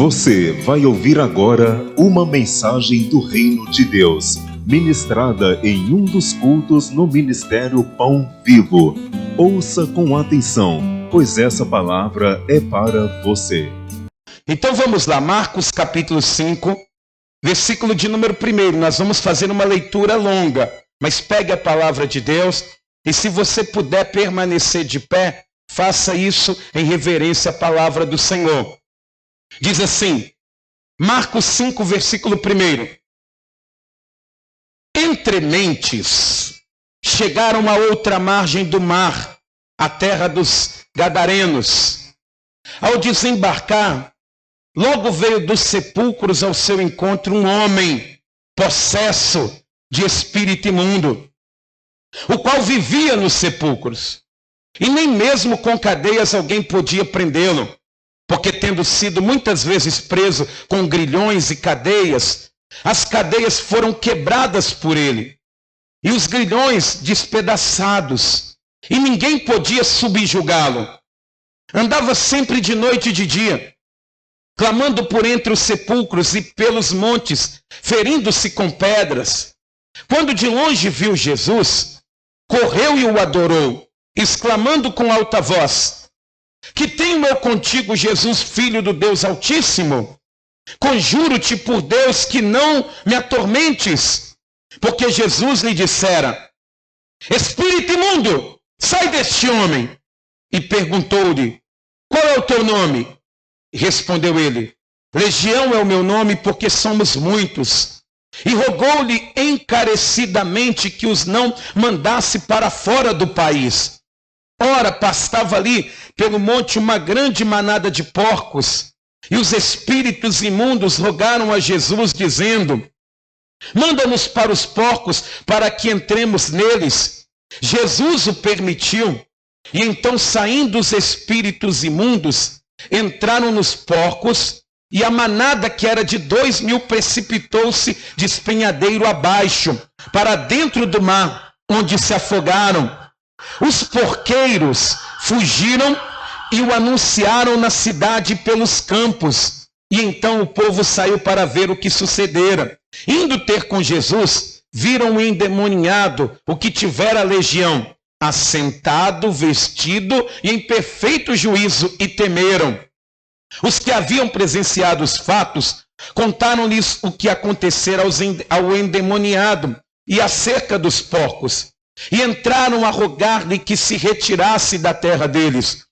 Você vai ouvir agora uma mensagem do Reino de Deus, ministrada em um dos cultos no Ministério Pão Vivo. Ouça com atenção, pois essa palavra é para você. Então vamos lá, Marcos capítulo 5, versículo de número 1. Nós vamos fazer uma leitura longa, mas pegue a palavra de Deus e se você puder permanecer de pé, faça isso em reverência à palavra do Senhor. Diz assim, Marcos 5, versículo 1. Entre mentes, chegaram a outra margem do mar, a terra dos Gadarenos. Ao desembarcar, logo veio dos sepulcros ao seu encontro um homem, possesso de espírito imundo, o qual vivia nos sepulcros, e nem mesmo com cadeias alguém podia prendê-lo, porque tendo sido muitas vezes preso com grilhões e cadeias, as cadeias foram quebradas por ele, e os grilhões despedaçados, e ninguém podia subjugá-lo. Andava sempre de noite e de dia, clamando por entre os sepulcros e pelos montes, ferindo-se com pedras. Quando de longe viu Jesus, correu e o adorou, exclamando com alta voz: que tenho eu contigo, Jesus, Filho do Deus Altíssimo? Conjuro-te por Deus que não me atormentes. Porque Jesus lhe dissera: espírito imundo, sai deste homem. E perguntou-lhe: qual é o teu nome? E respondeu ele: Legião é o meu nome, porque somos muitos. E rogou-lhe encarecidamente que os não mandasse para fora do país. Ora, pastava ali pelo monte uma grande manada de porcos, e os espíritos imundos rogaram a Jesus, dizendo: manda-nos para os porcos, para que entremos neles. Jesus o permitiu, e então, saindo os espíritos imundos, entraram nos porcos, e a manada, que era de 2.000, precipitou-se de despenhadeiro abaixo, para dentro do mar, onde se afogaram. Os porqueiros fugiram e o anunciaram na cidade pelos campos. E então o povo saiu para ver o que sucedera. Indo ter com Jesus, viram o endemoniado, o que tivera a legião, assentado, vestido e em perfeito juízo, e temeram. Os que haviam presenciado os fatos contaram-lhes o que acontecera ao endemoniado e acerca dos porcos. E entraram a rogar-lhe que se retirasse da terra deles.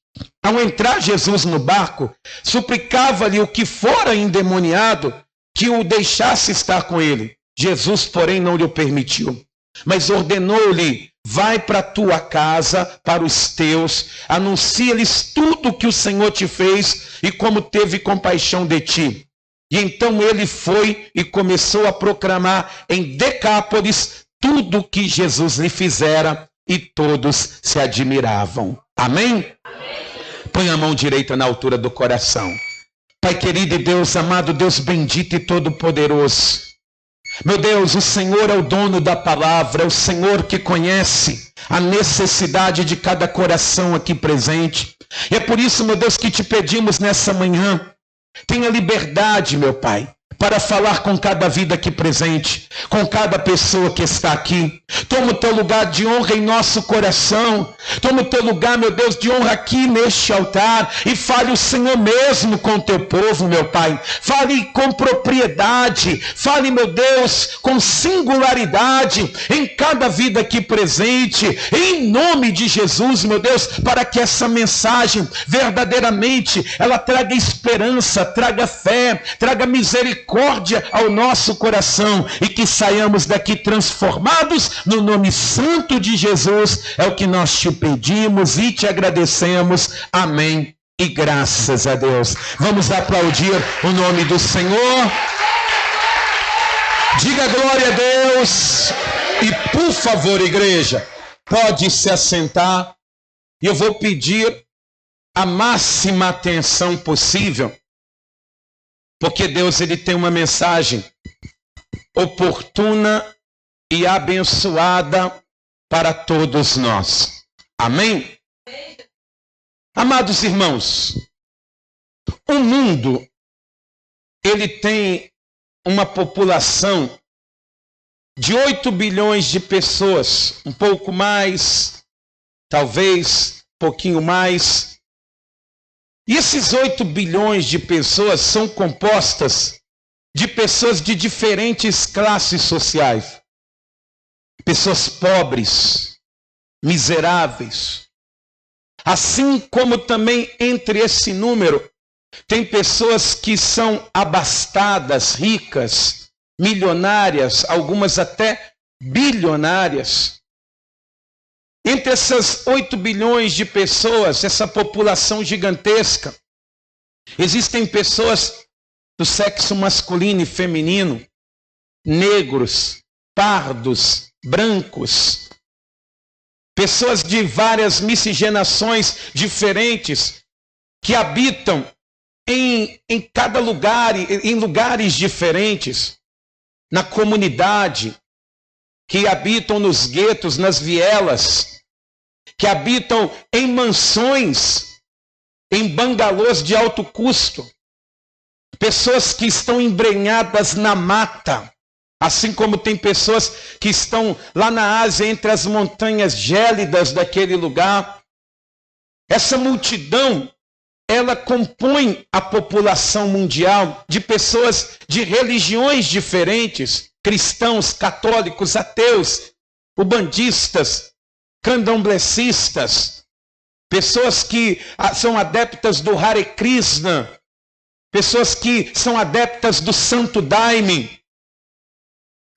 Ao entrar Jesus no barco, suplicava-lhe o que fora endemoniado que o deixasse estar com ele. Jesus, porém, não lhe permitiu, mas ordenou-lhe: vai para a tua casa, para os teus, anuncia-lhes tudo o que o Senhor te fez e como teve compaixão de ti. E então ele foi e começou a proclamar em Decápolis tudo o que Jesus lhe fizera, e todos se admiravam. Amém? Põe a mão direita na altura do coração. Pai querido e Deus amado, Deus bendito e todo-poderoso. Meu Deus, o Senhor é o dono da palavra, é o Senhor que conhece a necessidade de cada coração aqui presente. E é por isso, meu Deus, que te pedimos nessa manhã, tenha liberdade, meu Pai, para falar com cada vida aqui presente, com cada pessoa que está aqui. Toma o teu lugar de honra em nosso coração. Toma o teu lugar, meu Deus, de honra aqui neste altar. E fale o Senhor mesmo com o teu povo, meu Pai. Fale com propriedade. Fale, meu Deus, com singularidade em cada vida aqui presente. Em nome de Jesus, meu Deus, para que essa mensagem verdadeiramente ela traga esperança, traga fé, traga misericórdia ao nosso coração, e que saiamos daqui transformados no nome santo de Jesus. É o que nós te pedimos e te agradecemos. Amém e graças a Deus. Vamos aplaudir o nome do Senhor. Diga glória a Deus. E por favor, igreja, pode se assentar, e eu vou pedir a máxima atenção possível, porque Deus, ele tem uma mensagem oportuna e abençoada para todos nós. Amém? Amados irmãos, o mundo ele tem uma população de 8 bilhões de pessoas, um pouco mais, talvez um pouquinho mais. E esses 8 bilhões de pessoas são compostas de pessoas de diferentes classes sociais. Pessoas pobres, miseráveis. Assim como também entre esse número, tem pessoas que são abastadas, ricas, milionárias, algumas até bilionárias. Entre essas 8 bilhões de pessoas, essa população gigantesca, existem pessoas do sexo masculino e feminino, negros, pardos, brancos, pessoas de várias miscigenações diferentes que habitam em cada lugar, em lugares diferentes, na comunidade, que habitam nos guetos, nas vielas, que habitam em mansões, em bangalôs de alto custo, pessoas que estão embrenhadas na mata, assim como tem pessoas que estão lá na Ásia, entre as montanhas gélidas daquele lugar. Essa multidão, ela compõe a população mundial de pessoas de religiões diferentes, cristãos, católicos, ateus, ubandistas, candomblecistas, pessoas que são adeptas do Hare Krishna, pessoas que são adeptas do Santo Daime.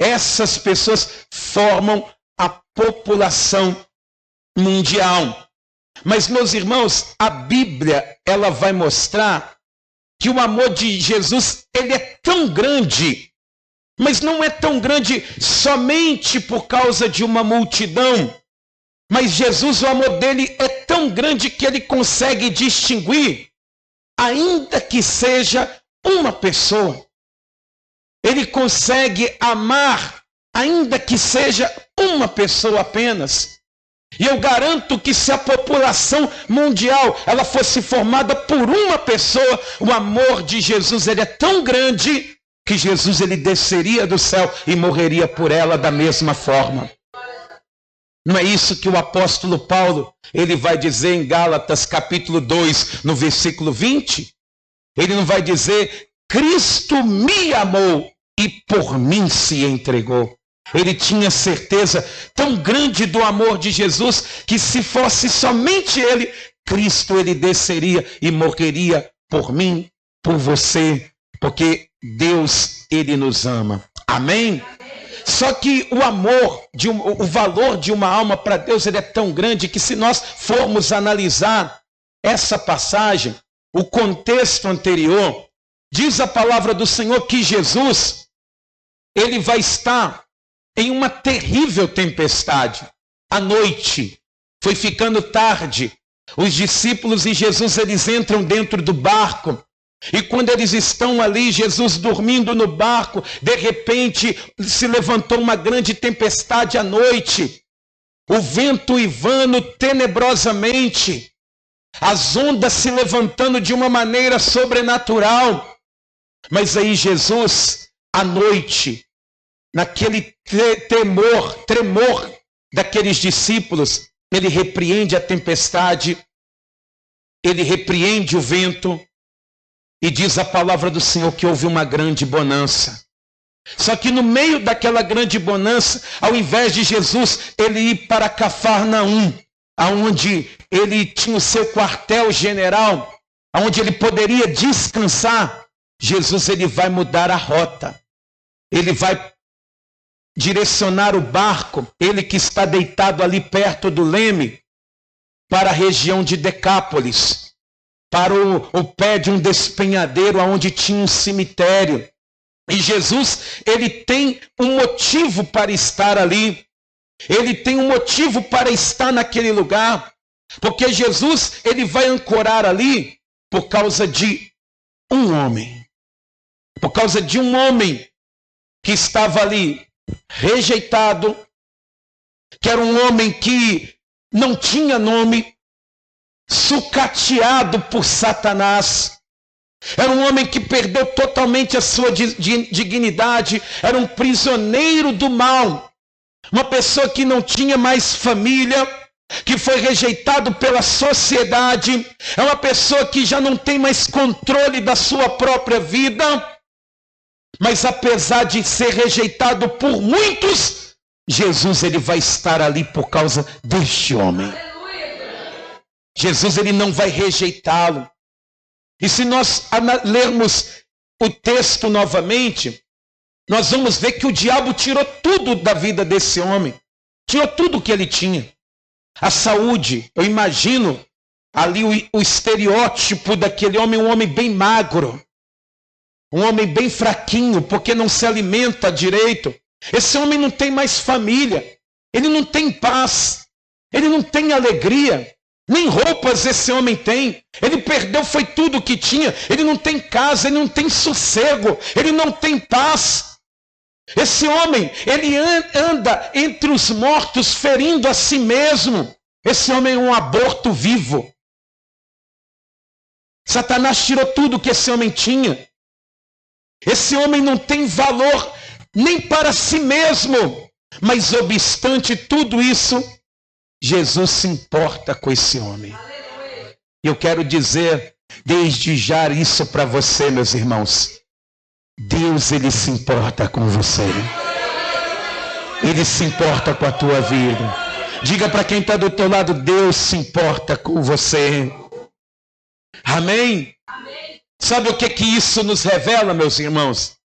Essas pessoas formam a população mundial. Mas, meus irmãos, a Bíblia, ela vai mostrar que o amor de Jesus, ele é tão grande, mas não é tão grande somente por causa de uma multidão. Mas Jesus, o amor dele é tão grande que ele consegue distinguir, ainda que seja uma pessoa. Ele consegue amar, ainda que seja uma pessoa apenas. E eu garanto que se a população mundial ela fosse formada por uma pessoa, o amor de Jesus ele é tão grande que Jesus ele desceria do céu e morreria por ela da mesma forma. Não é isso que o apóstolo Paulo ele vai dizer em Gálatas capítulo 2, no versículo 20? Ele não vai dizer: Cristo me amou e por mim se entregou. Ele tinha certeza tão grande do amor de Jesus que se fosse somente ele, Cristo ele desceria e morreria por mim, por você, porque Deus ele nos ama. Amém? Só que o amor, o valor de uma alma para Deus ele é tão grande que se nós formos analisar essa passagem, o contexto anterior, diz a palavra do Senhor que Jesus ele vai estar em uma terrível tempestade. À noite, foi ficando tarde, os discípulos e Jesus, eles entram dentro do barco, e quando eles estão ali, Jesus dormindo no barco, de repente se levantou uma grande tempestade à noite, o vento uivando tenebrosamente, as ondas se levantando de uma maneira sobrenatural. Mas aí Jesus, à noite, naquele tremor daqueles discípulos, ele repreende a tempestade, ele repreende o vento, e diz a palavra do Senhor que houve uma grande bonança. Só que no meio daquela grande bonança, ao invés de Jesus ele ir para Cafarnaum, aonde ele tinha o seu quartel-general, aonde ele poderia descansar, Jesus ele vai mudar a rota. Ele vai direcionar o barco, ele que está deitado ali perto do leme, para a região de Decápolis, para o pé de um despenhadeiro onde tinha um cemitério. E Jesus, ele tem um motivo para estar ali. Ele tem um motivo para estar naquele lugar. Porque Jesus, ele vai ancorar ali por causa de um homem. Por causa de um homem que estava ali rejeitado, que era um homem que não tinha nome, sucateado por Satanás, Era um homem que perdeu totalmente a sua dignidade, era um prisioneiro do mal, uma pessoa que não tinha mais família, que foi rejeitado pela sociedade, é uma pessoa que já não tem mais controle da sua própria vida, mas apesar de ser rejeitado por muitos, Jesus ele vai estar ali por causa deste homem. Jesus ele não vai rejeitá-lo. E se nós lermos o texto novamente, nós vamos ver que o diabo tirou tudo da vida desse homem. Tirou tudo que ele tinha. A saúde, eu imagino ali o estereótipo daquele homem, um homem bem magro. Um homem bem fraquinho, porque não se alimenta direito. Esse homem não tem mais família. Ele não tem paz. Ele não tem alegria. Nem roupas esse homem tem. Ele perdeu, foi tudo o que tinha. Ele não tem casa, ele não tem sossego, ele não tem paz. Esse homem, ele anda entre os mortos, ferindo a si mesmo. Esse homem é um aborto vivo. Satanás tirou tudo que esse homem tinha. Esse homem não tem valor nem para si mesmo. Mas obstante tudo isso, Jesus se importa com esse homem. Eu quero dizer desde já isso para você, meus irmãos. Deus, ele se importa com você. Ele se importa com a tua vida. Diga para quem está do teu lado, Deus se importa com você. Amém? Sabe o que isso nos revela, meus irmãos?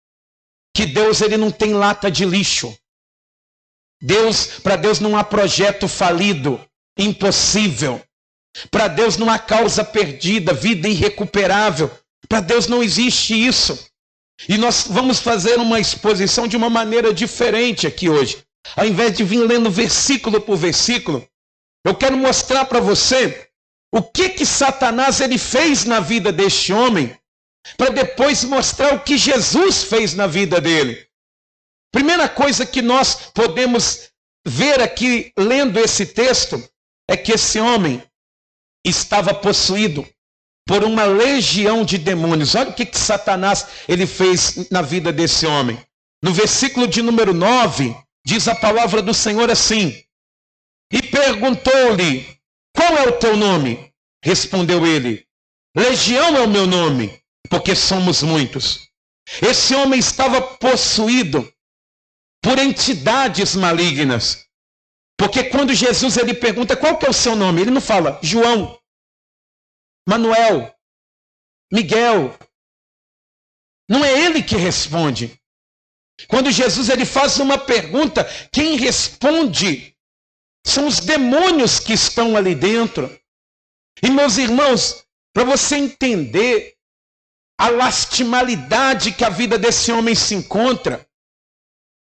Que Deus, ele não tem lata de lixo. Para Deus não há projeto falido, impossível. Para Deus não há causa perdida, vida irrecuperável. Para Deus não existe isso. E nós vamos fazer uma exposição de uma maneira diferente aqui hoje. Ao invés de vir lendo versículo por versículo, eu quero mostrar para você o que Satanás ele fez na vida deste homem, para depois mostrar o que Jesus fez na vida dele. Primeira coisa que nós podemos ver aqui, lendo esse texto, é que esse homem estava possuído por uma legião de demônios. Olha o que Satanás ele fez na vida desse homem. No versículo de número 9, diz a palavra do Senhor assim: e perguntou-lhe, qual é o teu nome? Respondeu ele, Legião é o meu nome, porque somos muitos. Esse homem estava possuído por entidades malignas. Porque quando Jesus ele pergunta qual que é o seu nome, ele não fala João, Manuel, Miguel. Não é ele que responde. Quando Jesus ele faz uma pergunta, quem responde são os demônios que estão ali dentro. E meus irmãos, para você entender a lastimalidade que a vida desse homem se encontra,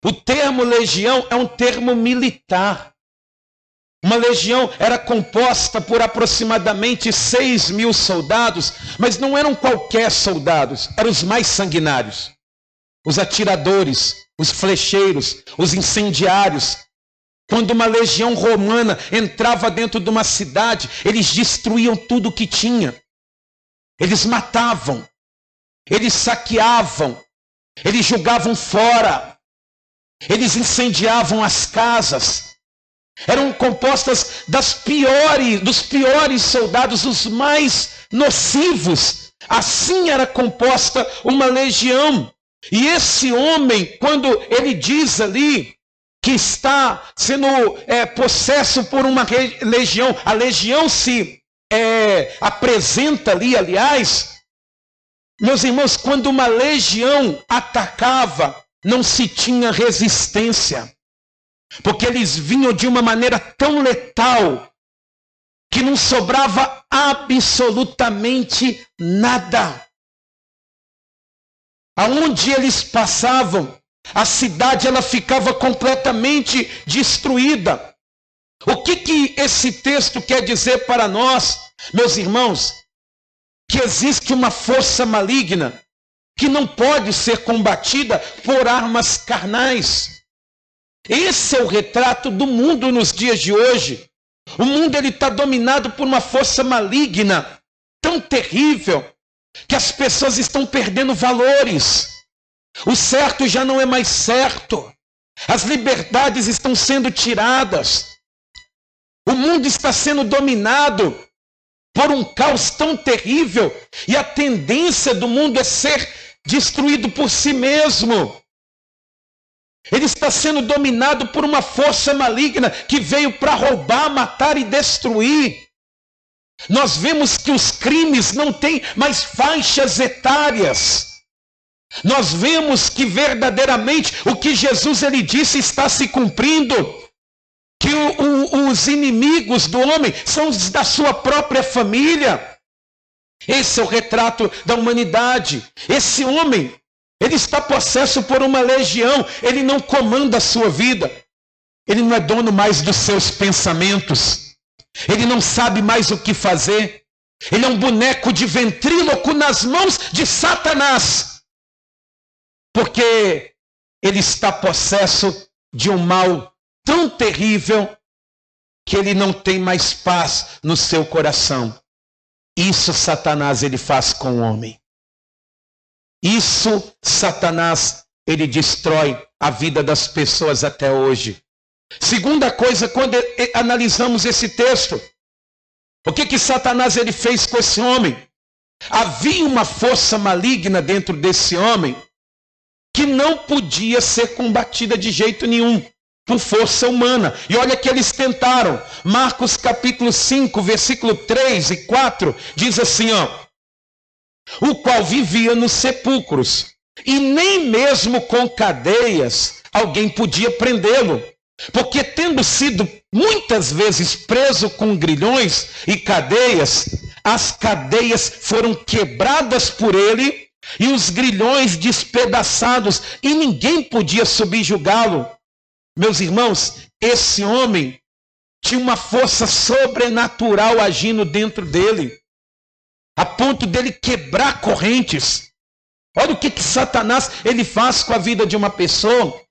o termo legião é um termo militar. Uma legião era composta por aproximadamente 6.000 soldados, mas não eram qualquer soldados, eram os mais sanguinários. Os atiradores, os flecheiros, os incendiários. Quando uma legião romana entrava dentro de uma cidade, eles destruíam tudo o que tinha. Eles matavam, eles saqueavam, eles jogavam fora, eles incendiavam as casas. Eram compostas dos piores soldados, os mais nocivos. Assim era composta uma legião. E esse homem, quando ele diz ali que está sendo possesso por uma legião, a legião se apresenta ali, aliás, meus irmãos, quando uma legião atacava, não se tinha resistência. Porque eles vinham de uma maneira tão letal que não sobrava absolutamente nada. Aonde eles passavam, a cidade ela ficava completamente destruída. O que esse texto quer dizer para nós, meus irmãos? Que existe uma força maligna que não pode ser combatida por armas carnais. Esse é o retrato do mundo nos dias de hoje. O mundo está dominado por uma força maligna tão terrível que as pessoas estão perdendo valores. O certo já não é mais certo. As liberdades estão sendo tiradas. O mundo está sendo dominado por um caos tão terrível. E a tendência do mundo é ser destruído por si mesmo. Ele está sendo dominado por uma força maligna que veio para roubar, matar e destruir. Nós vemos que os crimes não têm mais faixas etárias. Nós vemos que verdadeiramente o que Jesus ele disse está se cumprindo. Que os inimigos do homem são os da sua própria família. Esse é o retrato da humanidade. Esse homem, ele está possesso por uma legião. Ele não comanda a sua vida. Ele não é dono mais dos seus pensamentos. Ele não sabe mais o que fazer. Ele é um boneco de ventríloco nas mãos de Satanás. Porque ele está possesso de um mal tão terrível que ele não tem mais paz no seu coração. Isso Satanás ele faz com o homem. Isso Satanás ele destrói a vida das pessoas até hoje. Segunda coisa, quando analisamos esse texto, o que Satanás ele fez com esse homem? Havia uma força maligna dentro desse homem que não podia ser combatida de jeito nenhum por força humana. E olha que eles tentaram. Marcos capítulo 5, versículo 3 e 4, diz assim, ó: o qual vivia nos sepulcros, e nem mesmo com cadeias alguém podia prendê-lo, porque tendo sido muitas vezes preso com grilhões e cadeias, as cadeias foram quebradas por ele e os grilhões despedaçados, e ninguém podia subjugá-lo. Meus irmãos, esse homem tinha uma força sobrenatural agindo dentro dele, a ponto dele quebrar correntes. Olha o que Satanás ele faz com a vida de uma pessoa.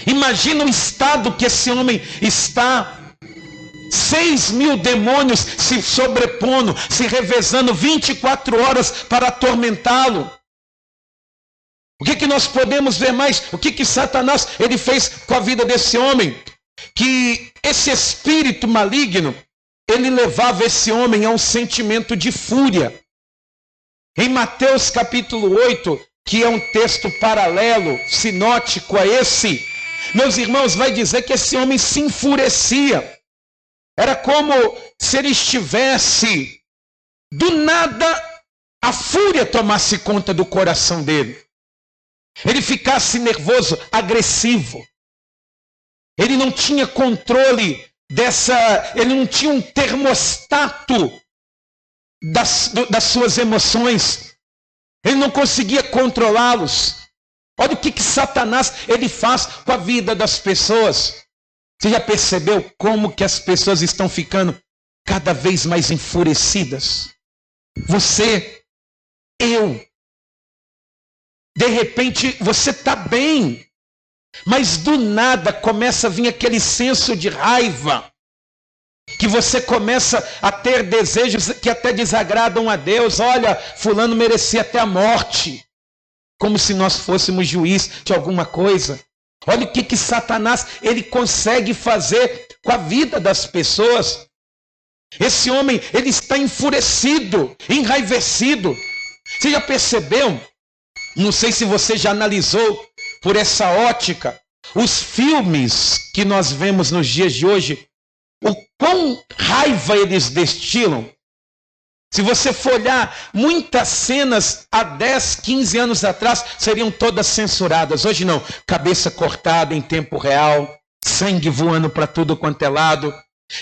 Imagina o estado que esse homem está. 6.000 demônios se sobrepondo, se revezando 24 horas para atormentá-lo. O que nós podemos ver mais? O que Satanás ele fez com a vida desse homem? Que esse espírito maligno, ele levava esse homem a um sentimento de fúria. Em Mateus capítulo 8, que é um texto paralelo, sinótico a esse, meus irmãos, vai dizer que esse homem se enfurecia. Era como se ele estivesse, do nada, a fúria tomasse conta do coração dele. Ele ficasse nervoso, agressivo. Ele não tinha controle ele não tinha um termostato das suas emoções. Ele não conseguia controlá-los. Olha o que Satanás ele faz com a vida das pessoas. Você já percebeu como que as pessoas estão ficando cada vez mais enfurecidas? Você, eu. De repente você está bem, mas do nada começa a vir aquele senso de raiva, que você começa a ter desejos que até desagradam a Deus. Olha, fulano merecia até a morte, como se nós fôssemos juiz de alguma coisa. Olha o que Satanás ele consegue fazer com a vida das pessoas. Esse homem ele está enfurecido, enraivecido. Você já percebeu? Não sei se você já analisou por essa ótica os filmes que nós vemos nos dias de hoje, o quão raiva eles destilam. Se você for olhar, muitas cenas há 10, 15 anos atrás seriam todas censuradas. Hoje não, cabeça cortada em tempo real, sangue voando para tudo quanto é lado.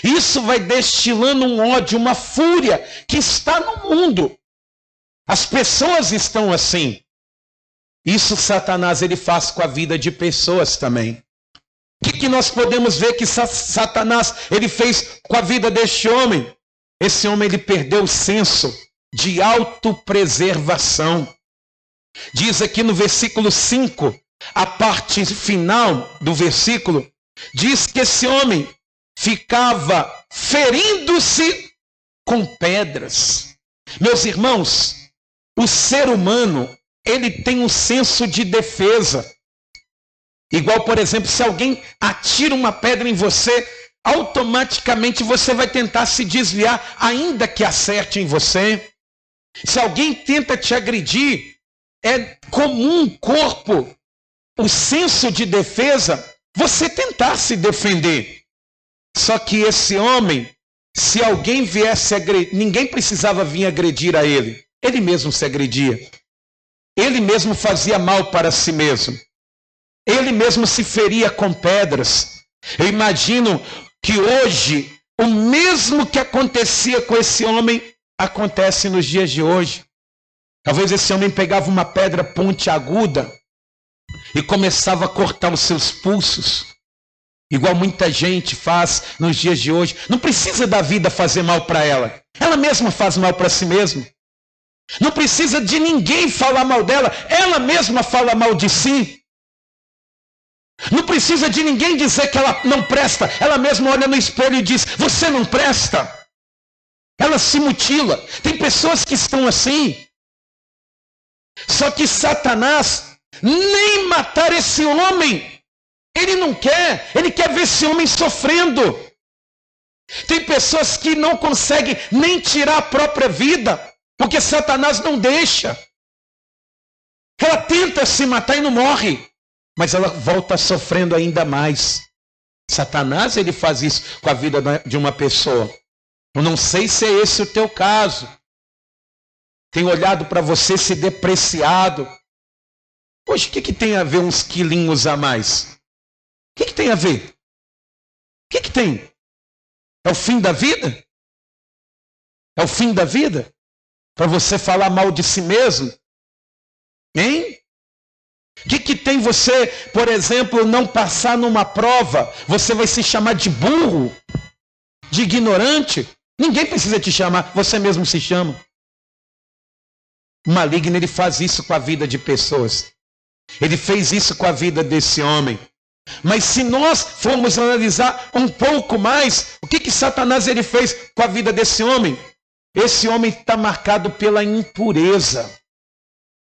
Isso vai destilando um ódio, uma fúria que está no mundo. As pessoas estão assim. Isso Satanás ele faz com a vida de pessoas também. O que nós podemos ver que Satanás ele fez com a vida deste homem? Esse homem ele perdeu o senso de autopreservação. Diz aqui no versículo 5, a parte final do versículo, diz que esse homem ficava ferindo-se com pedras. Meus irmãos, o ser humano, ele tem um senso de defesa. Igual, por exemplo, se alguém atira uma pedra em você, automaticamente você vai tentar se desviar, ainda que acerte em você. Se alguém tenta te agredir, é comum o corpo, o senso de defesa, você tentar se defender. Só que esse homem, se alguém viesse agredir, ninguém precisava vir agredir a ele. Ele mesmo se agredia. Ele mesmo fazia mal para si mesmo. Ele mesmo se feria com pedras. Eu imagino que hoje, o mesmo que acontecia com esse homem, acontece nos dias de hoje. Talvez esse homem pegava uma pedra pontiaguda e começava a cortar os seus pulsos, igual muita gente faz nos dias de hoje. Não precisa da vida fazer mal para ela. Ela mesma faz mal para si mesma. Não precisa de ninguém falar mal dela. Ela mesma fala mal de si. Não precisa de ninguém dizer que ela não presta. Ela mesma olha no espelho e diz: você não presta. Ela se mutila. Tem pessoas que estão assim. Só que Satanás nem matar esse homem ele não quer. Ele quer ver esse homem sofrendo. Tem pessoas que não conseguem nem tirar a própria vida, porque Satanás não deixa. Ela tenta se matar e não morre, mas ela volta sofrendo ainda mais. Satanás, ele faz isso com a vida de uma pessoa. Eu não sei se é esse o teu caso. Tem olhado para você se depreciado. Poxa, o que tem a ver uns quilinhos a mais? O que tem a ver? O que tem? É o fim da vida? É o fim da vida? Para você falar mal de si mesmo? Hein? O que tem você, por exemplo, não passar numa prova? Você vai se chamar de burro? De ignorante? Ninguém precisa te chamar, você mesmo se chama. O maligno, ele faz isso com a vida de pessoas. Ele fez isso com a vida desse homem. Mas se nós formos analisar um pouco mais, o que Satanás ele fez com a vida desse homem? Esse homem está marcado pela impureza.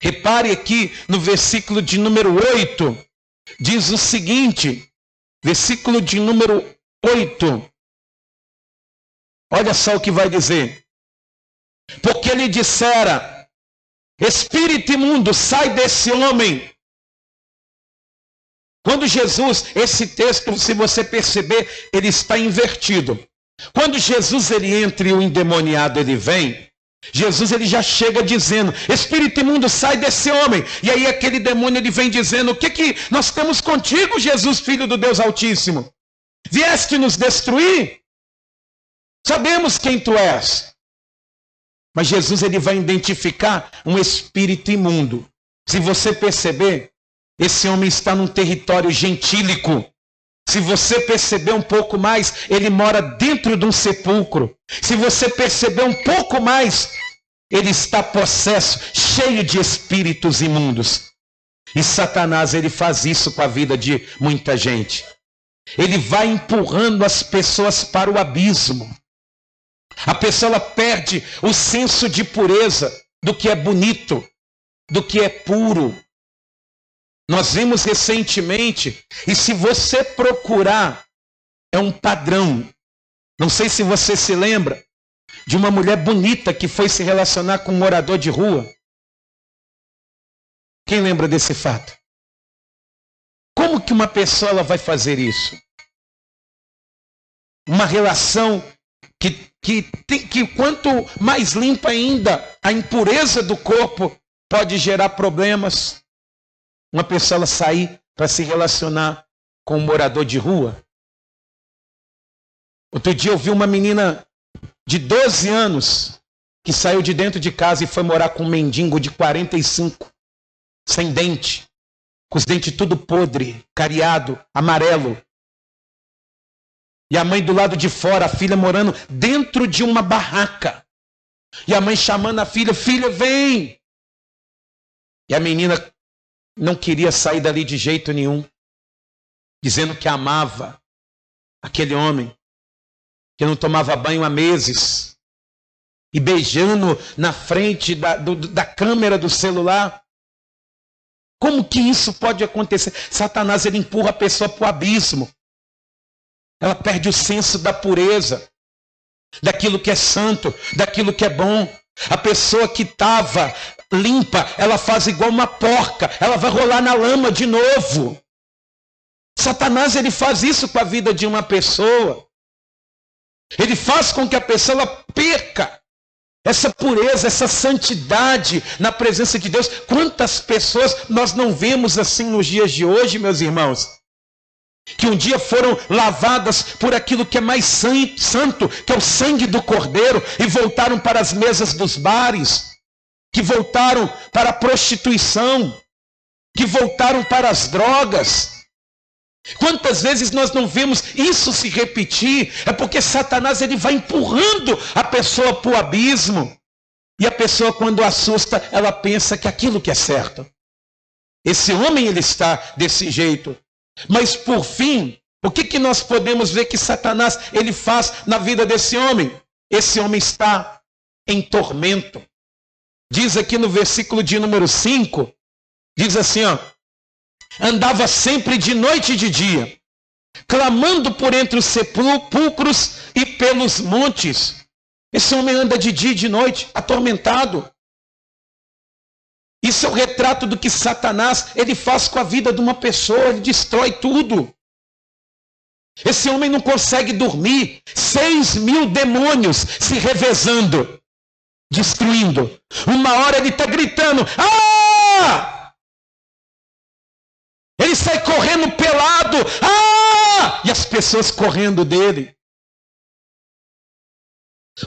Repare aqui no versículo de número 8, diz o seguinte, versículo de número 8. Olha só o que vai dizer. Porque ele dissera: espírito imundo, sai desse homem. Quando Jesus, esse texto, se você perceber, ele está invertido. Quando Jesus ele entra e o endemoniado ele vem, Jesus ele já chega dizendo: espírito imundo, sai desse homem. E aí aquele demônio ele vem dizendo: o que nós temos contigo, Jesus, filho do Deus Altíssimo? Vieste nos destruir? Sabemos quem tu és. Mas Jesus ele vai identificar um espírito imundo. Se você perceber, esse homem está num território gentílico. Se você perceber um pouco mais, ele mora dentro de um sepulcro. Se você perceber um pouco mais, ele está possesso, cheio de espíritos imundos. E Satanás, ele faz isso com a vida de muita gente. Ele vai empurrando as pessoas para o abismo. A pessoa ela perde o senso de pureza, do que é bonito, do que é puro. Nós vimos recentemente, e se você procurar, é um padrão. Não sei se você se lembra de uma mulher bonita que foi se relacionar com um morador de rua. Quem lembra desse fato? Como que uma pessoa ela vai fazer isso? Uma relação que quanto mais limpa ainda, a impureza do corpo pode gerar problemas. Uma pessoa ela sair para se relacionar com um morador de rua. Outro dia eu vi uma menina de 12 anos que saiu de dentro de casa e foi morar com um mendigo de 45, sem dente, com os dentes tudo podre, cariado, amarelo. E a mãe do lado de fora, a filha morando dentro de uma barraca. E a mãe chamando a filha: filha, vem! E a menina não queria sair dali de jeito nenhum, dizendo que amava aquele homem, que não tomava banho há meses. e beijando na frente da câmera do celular. Como que isso pode acontecer? Satanás, ele empurra a pessoa para o abismo. Ela perde o senso da pureza, daquilo que é santo, daquilo que é bom. A pessoa que estava limpa, ela faz igual uma porca, ela vai rolar na lama de novo. Satanás, ele faz isso com a vida de uma pessoa. Ele faz com que a pessoa ela perca essa pureza, essa santidade na presença de Deus. Quantas pessoas nós não vemos assim nos dias de hoje, meus irmãos? Que um dia foram lavadas por aquilo que é mais santo, que é o sangue do Cordeiro, e voltaram para as mesas dos bares, que voltaram para a prostituição, que voltaram para as drogas. Quantas vezes nós não vemos isso se repetir? É porque Satanás, ele vai empurrando a pessoa para o abismo. E a pessoa, quando assusta, ela pensa que aquilo que é certo. Esse homem, ele está desse jeito. Mas por fim, o que nós podemos ver que Satanás, ele faz na vida desse homem? Esse homem está em tormento. Diz aqui no versículo de número 5, diz assim, ó: andava sempre de noite e de dia, clamando por entre os sepulcros e pelos montes. Esse homem anda de dia e de noite, atormentado. Isso é o retrato do que Satanás, ele faz com a vida de uma pessoa, ele destrói tudo. Esse homem não consegue dormir, 6.000 demônios se revezando, destruindo. Uma hora ele está gritando, ah! Ele sai correndo pelado, ah! E as pessoas correndo dele.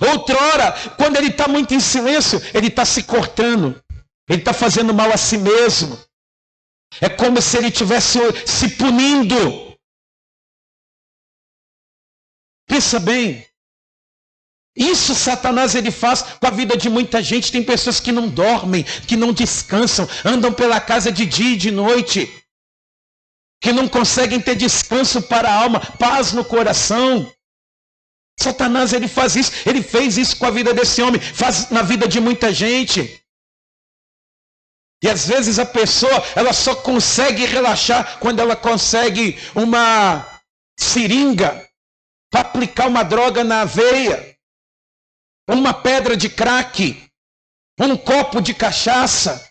Outrora, quando ele está muito em silêncio, ele está se cortando. Ele está fazendo mal a si mesmo. É como se ele estivesse se punindo. Pensa bem. Isso Satanás, ele faz com a vida de muita gente. Tem pessoas que não dormem, que não descansam, andam pela casa de dia e de noite, que não conseguem ter descanso para a alma, paz no coração. Satanás, ele faz isso. Ele fez isso com a vida desse homem, faz na vida de muita gente. E às vezes a pessoa, ela só consegue relaxar quando ela consegue uma seringa para aplicar uma droga na veia, uma pedra de crack, um copo de cachaça.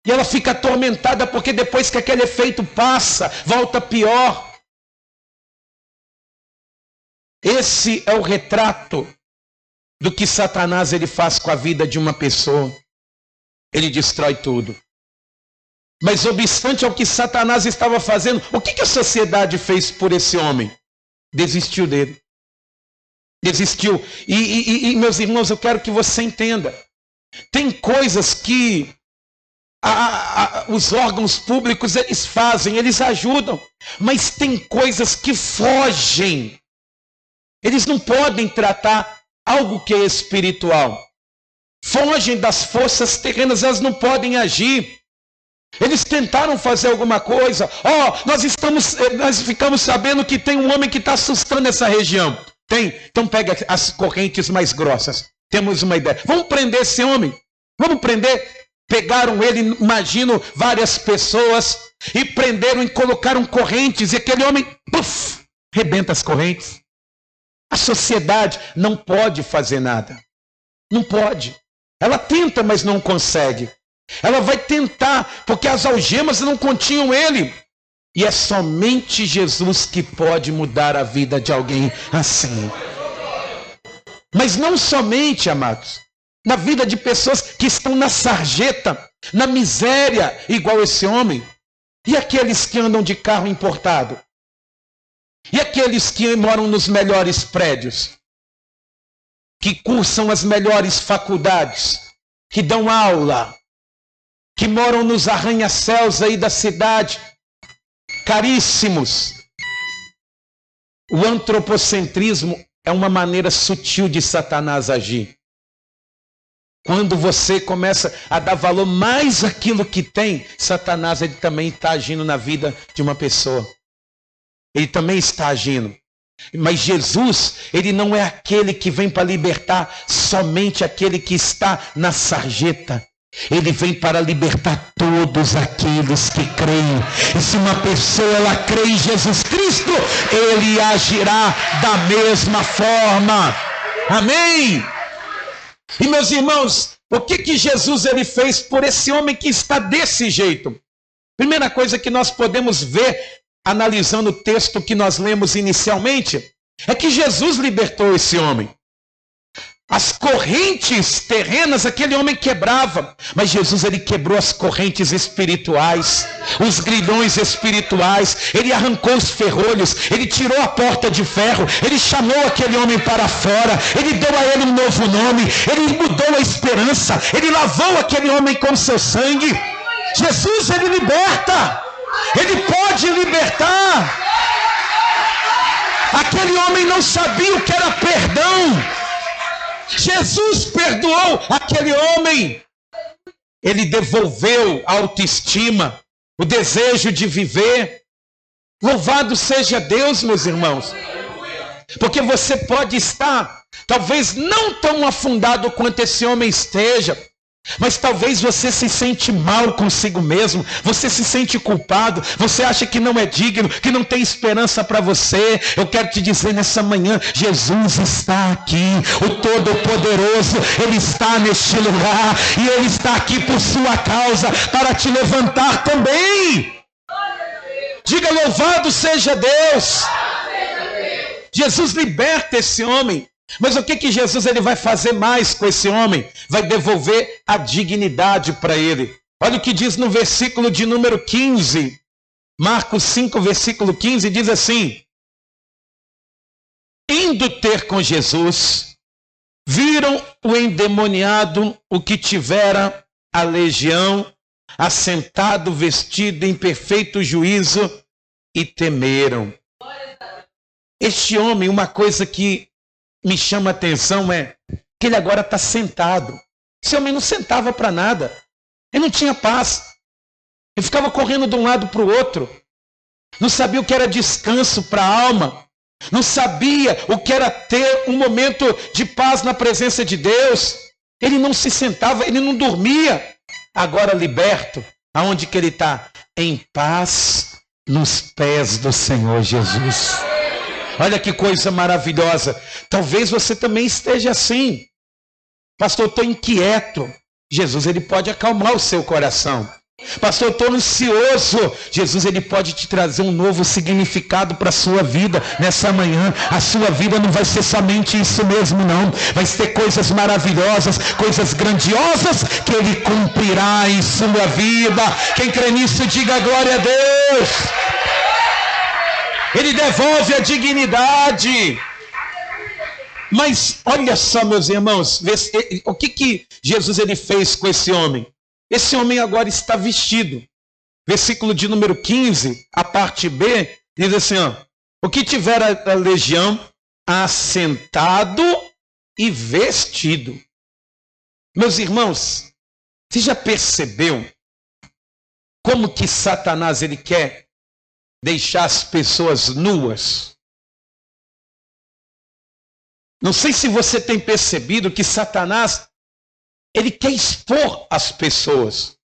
E ela fica atormentada porque depois que aquele efeito passa, volta pior. Esse é o retrato do que Satanás, ele faz com a vida de uma pessoa. Ele destrói tudo. Mas obstante ao que Satanás estava fazendo, o que a sociedade fez por esse homem? Desistiu dele. Desistiu. E meus irmãos, eu quero que você entenda. Tem coisas que os órgãos públicos, eles fazem, eles ajudam. Mas tem coisas que fogem. Eles não podem tratar algo que é espiritual. Fogem das forças terrenas, elas não podem agir. Eles tentaram fazer alguma coisa. Nós ficamos sabendo que tem um homem que está assustando essa região. Tem, então pega as correntes mais grossas. Temos uma ideia. Vamos prender esse homem. Vamos prender. Pegaram ele, imagino, várias pessoas, e prenderam e colocaram correntes. E aquele homem, puf, rebenta as correntes. A sociedade não pode fazer nada. Não pode. Ela tenta, mas não consegue. Ela vai tentar, porque as algemas não continham ele. E é somente Jesus que pode mudar a vida de alguém assim. Mas não somente, amados, na vida de pessoas que estão na sarjeta, na miséria, igual esse homem. E aqueles que andam de carro importado? E aqueles que moram nos melhores prédios? Que cursam as melhores faculdades, que dão aula, que moram nos arranha-céus aí da cidade, caríssimos. O antropocentrismo é uma maneira sutil de Satanás agir. Quando você começa a dar valor mais àquilo que tem, Satanás, ele também está agindo na vida de uma pessoa. Ele também está agindo. Mas Jesus, ele não é aquele que vem para libertar somente aquele que está na sarjeta. Ele vem para libertar todos aqueles que creem. E se uma pessoa ela crê em Jesus Cristo, ele agirá da mesma forma. Amém? E meus irmãos, o que Jesus ele fez por esse homem que está desse jeito? Primeira coisa que nós podemos ver, analisando o texto que nós lemos inicialmente, é que Jesus libertou esse homem. As correntes terrenas aquele homem quebrava, mas Jesus ele quebrou as correntes espirituais, os grilhões espirituais, ele arrancou os ferrolhos, ele tirou a porta de ferro, ele chamou aquele homem para fora, ele deu a ele um novo nome, ele mudou a esperança, ele lavou aquele homem com seu sangue. Jesus ele liberta, ele pode libertar. Aquele homem não sabia o que era perdão. Jesus perdoou aquele homem. Ele devolveu a autoestima, o desejo de viver. Louvado seja Deus, meus irmãos. Porque você pode estar, talvez não tão afundado quanto esse homem esteja, mas talvez você se sente mal consigo mesmo, você se sente culpado, você acha que não é digno, que não tem esperança para você. Eu quero te dizer nessa manhã, Jesus está aqui, o Todo-Poderoso, Ele está neste lugar, e Ele está aqui por sua causa, para te levantar também. Diga, louvado seja Deus. Jesus liberta esse homem. Mas o que Jesus ele vai fazer mais com esse homem? Vai devolver a dignidade para ele. Olha o que diz no versículo de número 15. Marcos 5, versículo 15, diz assim: indo ter com Jesus, viram o endemoniado, o que tivera a legião, assentado, vestido em perfeito juízo, e temeram. Este homem, uma coisa que me chama a atenção é que ele agora está sentado. Esse homem não sentava para nada. Ele não tinha paz. Ele ficava correndo de um lado para o outro. Não sabia o que era descanso para a alma. Não sabia o que era ter um momento de paz na presença de Deus. Ele não se sentava, ele não dormia. Agora liberto, aonde que ele está? Em paz nos pés do Senhor Jesus. Olha que coisa maravilhosa. Talvez você também esteja assim. Pastor, eu estou inquieto. Jesus, ele pode acalmar o seu coração. Pastor, eu estou ansioso. Jesus, ele pode te trazer um novo significado para a sua vida nessa manhã. A sua vida não vai ser somente isso mesmo, não. Vai ter coisas maravilhosas, coisas grandiosas que ele cumprirá em sua vida. Quem crê nisso, diga glória a Deus. Ele devolve a dignidade. Mas olha só, meus irmãos, o que Jesus ele fez com esse homem? Esse homem agora está vestido. Versículo de número 15, a parte B, diz assim, ó, o que tiver a legião, assentado e vestido. Meus irmãos, você já percebeu como que Satanás ele quer deixar as pessoas nuas? Não sei se você tem percebido que Satanás, ele quer expor as pessoas.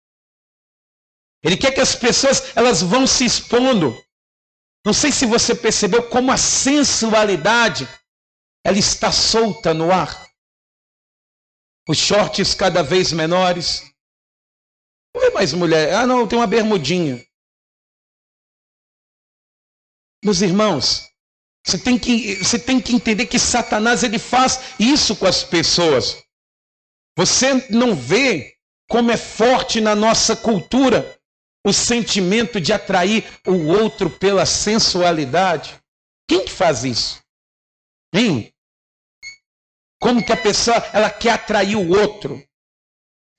Ele quer que as pessoas, elas vão se expondo. Não sei se você percebeu como a sensualidade, ela está solta no ar. Os shorts cada vez menores. Não é mais mulher. Ah, não, tem uma bermudinha. Meus irmãos, você tem que entender que Satanás ele faz isso com as pessoas. Você não vê como é forte na nossa cultura o sentimento de atrair o outro pela sensualidade? Quem que faz isso? Hein? Como que a pessoa ela quer atrair o outro?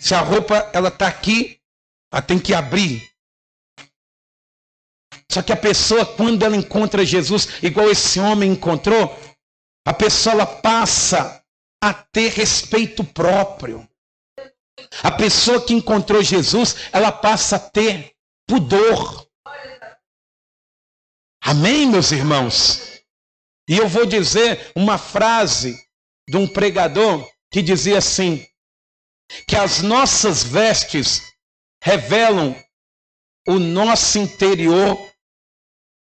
Se a roupa ela está aqui, ela tem que abrir. Só que a pessoa, quando ela encontra Jesus, igual esse homem encontrou, a pessoa ela passa a ter respeito próprio. A pessoa que encontrou Jesus, ela passa a ter pudor. Amém, meus irmãos? E eu vou dizer uma frase de um pregador que dizia assim, que as nossas vestes revelam o nosso interior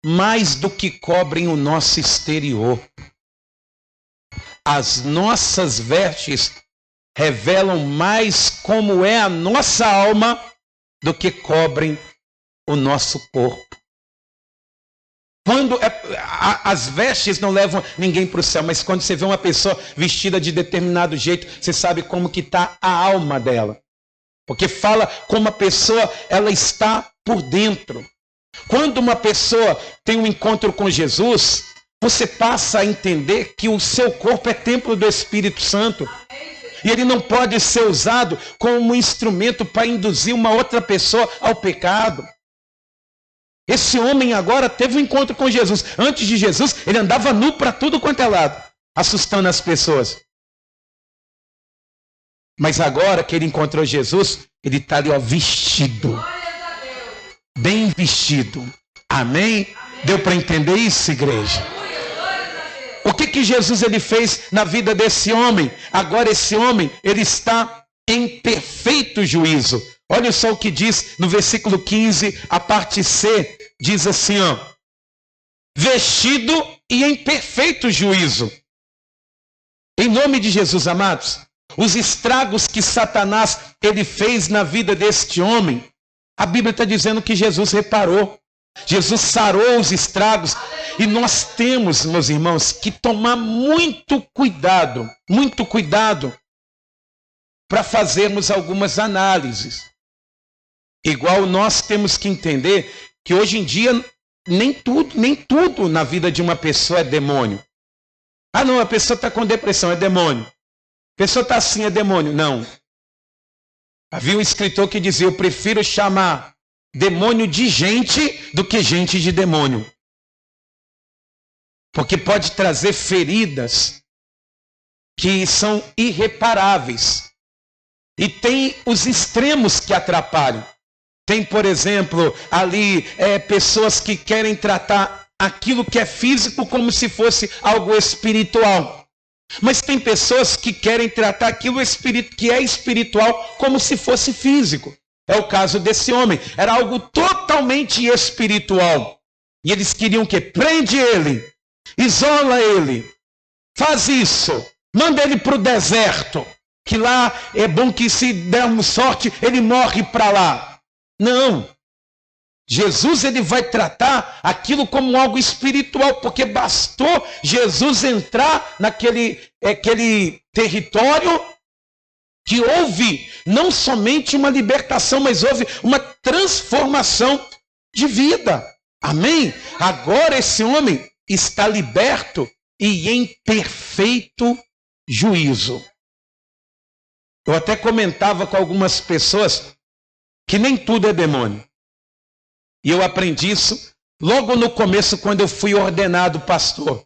mais do que cobrem o nosso exterior. As nossas vestes revelam mais como é a nossa alma do que cobrem o nosso corpo. Quando as vestes não levam ninguém para o céu, mas quando você vê uma pessoa vestida de determinado jeito, você sabe como que está a alma dela. Porque fala como a pessoa ela está por dentro. Quando uma pessoa tem um encontro com Jesus, você passa a entender que o seu corpo é templo do Espírito Santo. E ele não pode ser usado como um instrumento para induzir uma outra pessoa ao pecado. Esse homem agora teve um encontro com Jesus. Antes de Jesus, ele andava nu para tudo quanto é lado, assustando as pessoas. Mas agora que ele encontrou Jesus, ele está ali, ó, vestido. Bem vestido. Amém? Deu para entender isso, igreja? O que Jesus ele fez na vida desse homem? Agora esse homem, ele está em perfeito juízo. Olha só o que diz no versículo 15, a parte C, diz assim, ó, vestido e em perfeito juízo. Em nome de Jesus, amados, os estragos que Satanás ele fez na vida deste homem, a Bíblia está dizendo que Jesus reparou. Jesus sarou os estragos. E nós temos, meus irmãos, que tomar muito cuidado para fazermos algumas análises. Igual nós temos que entender que hoje em dia nem tudo na vida de uma pessoa é demônio. Ah não, a pessoa está com depressão, é demônio. A pessoa está assim, é demônio. Não. Havia um escritor que dizia, eu prefiro chamar demônio de gente do que gente de demônio. Porque pode trazer feridas que são irreparáveis. E tem os extremos que atrapalham. Tem, por exemplo, ali pessoas que querem tratar aquilo que é físico como se fosse algo espiritual. Mas tem pessoas que querem tratar aquilo que é espiritual como se fosse físico. É o caso desse homem. Era algo totalmente espiritual. E eles queriam que prende ele, isola ele, faz isso, manda ele para o deserto, que lá é bom que se der uma sorte, ele morre para lá. Não. Jesus ele vai tratar aquilo como algo espiritual, porque bastou Jesus entrar naquele território que houve não somente uma libertação, mas houve uma transformação de vida. Amém? Agora esse homem está liberto e em perfeito juízo. Eu até comentava com algumas pessoas que nem tudo é demônio. E eu aprendi isso logo no começo, quando eu fui ordenado pastor.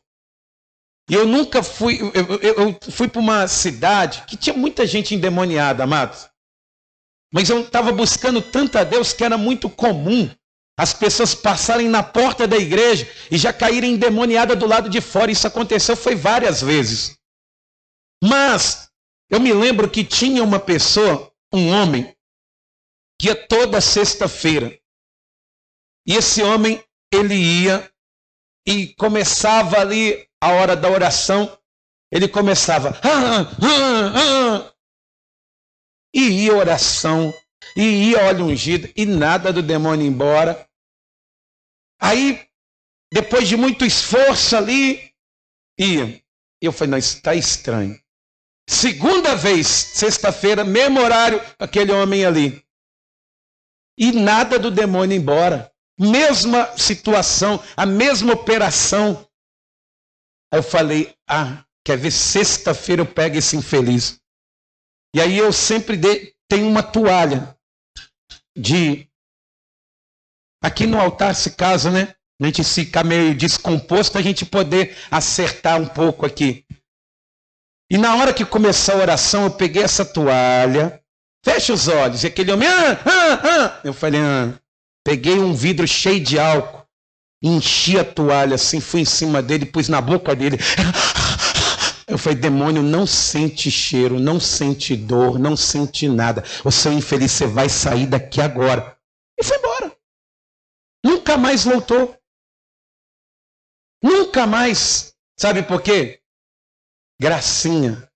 E eu nunca fui, eu fui para uma cidade que tinha muita gente endemoniada, amados. Mas eu estava buscando tanto a Deus que era muito comum as pessoas passarem na porta da igreja e já caírem endemoniadas do lado de fora. Isso aconteceu foi várias vezes. Mas eu me lembro que tinha uma pessoa, um homem, que ia toda sexta-feira. E esse homem, ele ia e começava ali a hora da oração, ele começava e ia oração, e ia óleo ungido, e nada do demônio embora. Aí, depois de muito esforço ali, ia. E eu falei, não, isso está estranho. Segunda vez, sexta-feira, mesmo horário, aquele homem ali. E nada do demônio embora. Mesma situação, a mesma operação. Aí eu falei, quer ver, sexta-feira eu pego esse infeliz. E aí eu sempre tenho uma toalha aqui no altar, se caso, né? A gente ficar meio descomposto, a gente poder acertar um pouco aqui. E na hora que começou a oração, eu peguei essa toalha, fecha os olhos, e aquele homem, eu falei, peguei um vidro cheio de álcool, enchi a toalha assim, fui em cima dele, pus na boca dele. Eu falei, demônio, não sente cheiro, não sente dor, não sente nada. O seu infeliz, você vai sair daqui agora. E foi embora. Nunca mais voltou. Nunca mais. Sabe por quê? Gracinha.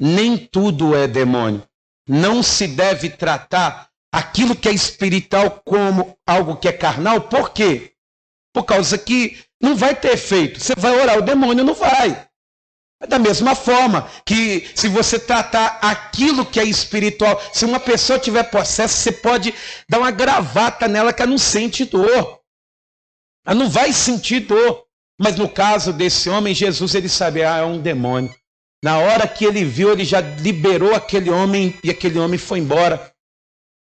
Nem tudo é demônio. Não se deve tratar aquilo que é espiritual como algo que é carnal. Por quê? Por causa que não vai ter efeito. Você vai orar, o demônio não vai. Da mesma forma que se você tratar aquilo que é espiritual, se uma pessoa tiver possesso, você pode dar uma gravata nela que ela não sente dor. Ela não vai sentir dor. Mas no caso desse homem, Jesus, ele sabe, é um demônio. Na hora que ele viu, ele já liberou aquele homem e aquele homem foi embora.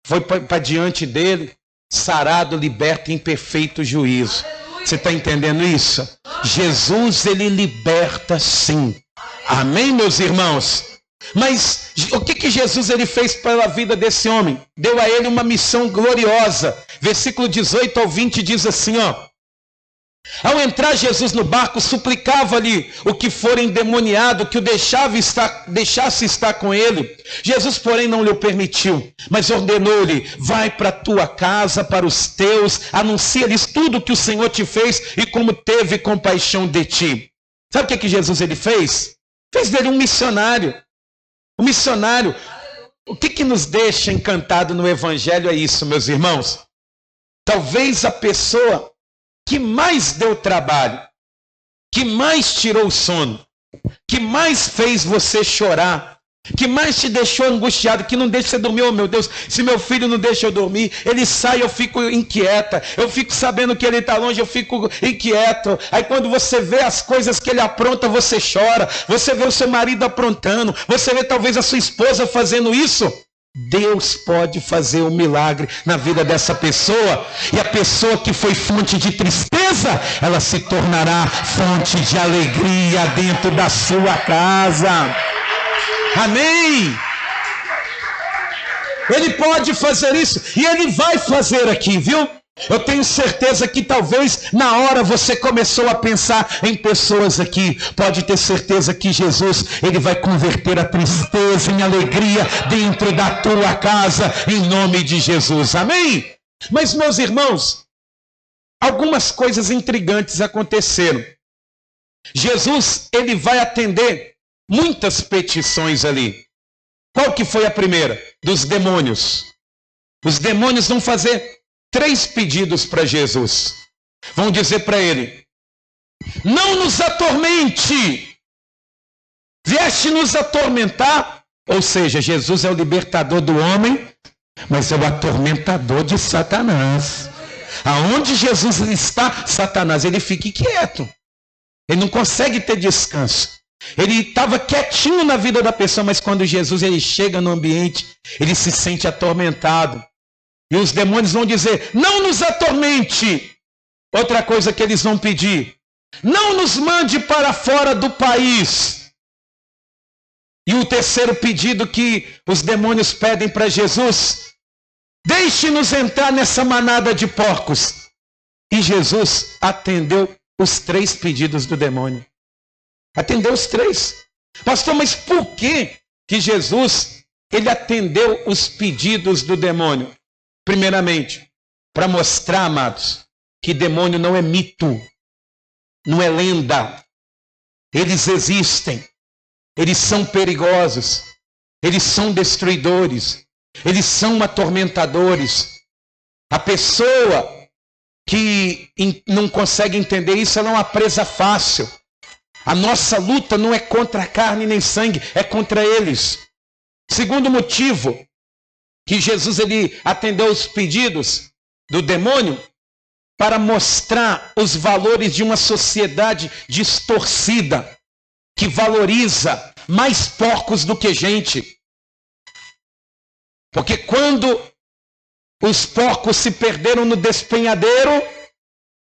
Foi para diante dele, sarado, liberto, em perfeito juízo. Você está entendendo isso? Jesus, ele liberta sim. Amém, meus irmãos? Mas o que Jesus ele fez pela vida desse homem? Deu a ele uma missão gloriosa. Versículo 18 ao 20 diz assim, ó. Ao entrar Jesus no barco, suplicava-lhe o que for endemoniado, que o deixasse estar com ele. Jesus, porém, não lhe permitiu, mas ordenou-lhe, vai para a tua casa, para os teus, anuncia-lhes tudo o que o Senhor te fez e como teve compaixão de ti. Sabe o que Jesus ele fez? Fez dele um missionário. Um missionário. O que nos deixa encantado no Evangelho é isso, meus irmãos. Talvez a pessoa que mais deu trabalho, que mais tirou o sono, que mais fez você chorar, que mais te deixou angustiado, que não deixa você dormir. Oh meu Deus, se meu filho não deixa eu dormir, ele sai, eu fico inquieta, eu fico sabendo que ele está longe, eu fico inquieto. Aí quando você vê as coisas que ele apronta, você chora, você vê o seu marido aprontando, você vê talvez a sua esposa fazendo isso. Deus pode fazer um milagre na vida dessa pessoa, e a pessoa que foi fonte de tristeza, ela se tornará fonte de alegria dentro da sua casa. Amém? Ele pode fazer isso, e ele vai fazer aqui, viu? Eu tenho certeza que talvez na hora você começou a pensar em pessoas aqui. Pode ter certeza que Jesus, ele vai converter a tristeza em alegria dentro da tua casa, em nome de Jesus. Amém? Mas, meus irmãos, algumas coisas intrigantes aconteceram. Jesus, ele vai atender muitas petições ali. Qual que foi a primeira? Dos demônios. Os demônios vão fazer 3 pedidos para Jesus. Vão dizer para ele: não nos atormente. Vieste nos atormentar. Ou seja, Jesus é o libertador do homem, mas é o atormentador de Satanás. Aonde Jesus está, Satanás, ele fica quieto. Ele não consegue ter descanso. Ele estava quietinho na vida da pessoa, mas quando Jesus ele chega no ambiente, ele se sente atormentado. E os demônios vão dizer: não nos atormente. Outra coisa que eles vão pedir: não nos mande para fora do país. E o terceiro pedido que os demônios pedem para Jesus: deixe-nos entrar nessa manada de porcos. E Jesus atendeu os 3 pedidos do demônio. Atendeu os 3. Pastor, mas por que Jesus ele atendeu os pedidos do demônio? Primeiramente, para mostrar, amados, que demônio não é mito, não é lenda. Eles existem, eles são perigosos, eles são destruidores, eles são atormentadores. A pessoa que não consegue entender isso, ela é uma presa fácil. A nossa luta não é contra a carne nem sangue, é contra eles. Segundo motivo que Jesus ele atendeu os pedidos do demônio, para mostrar os valores de uma sociedade distorcida, que valoriza mais porcos do que gente. Porque quando os porcos se perderam no despenhadeiro,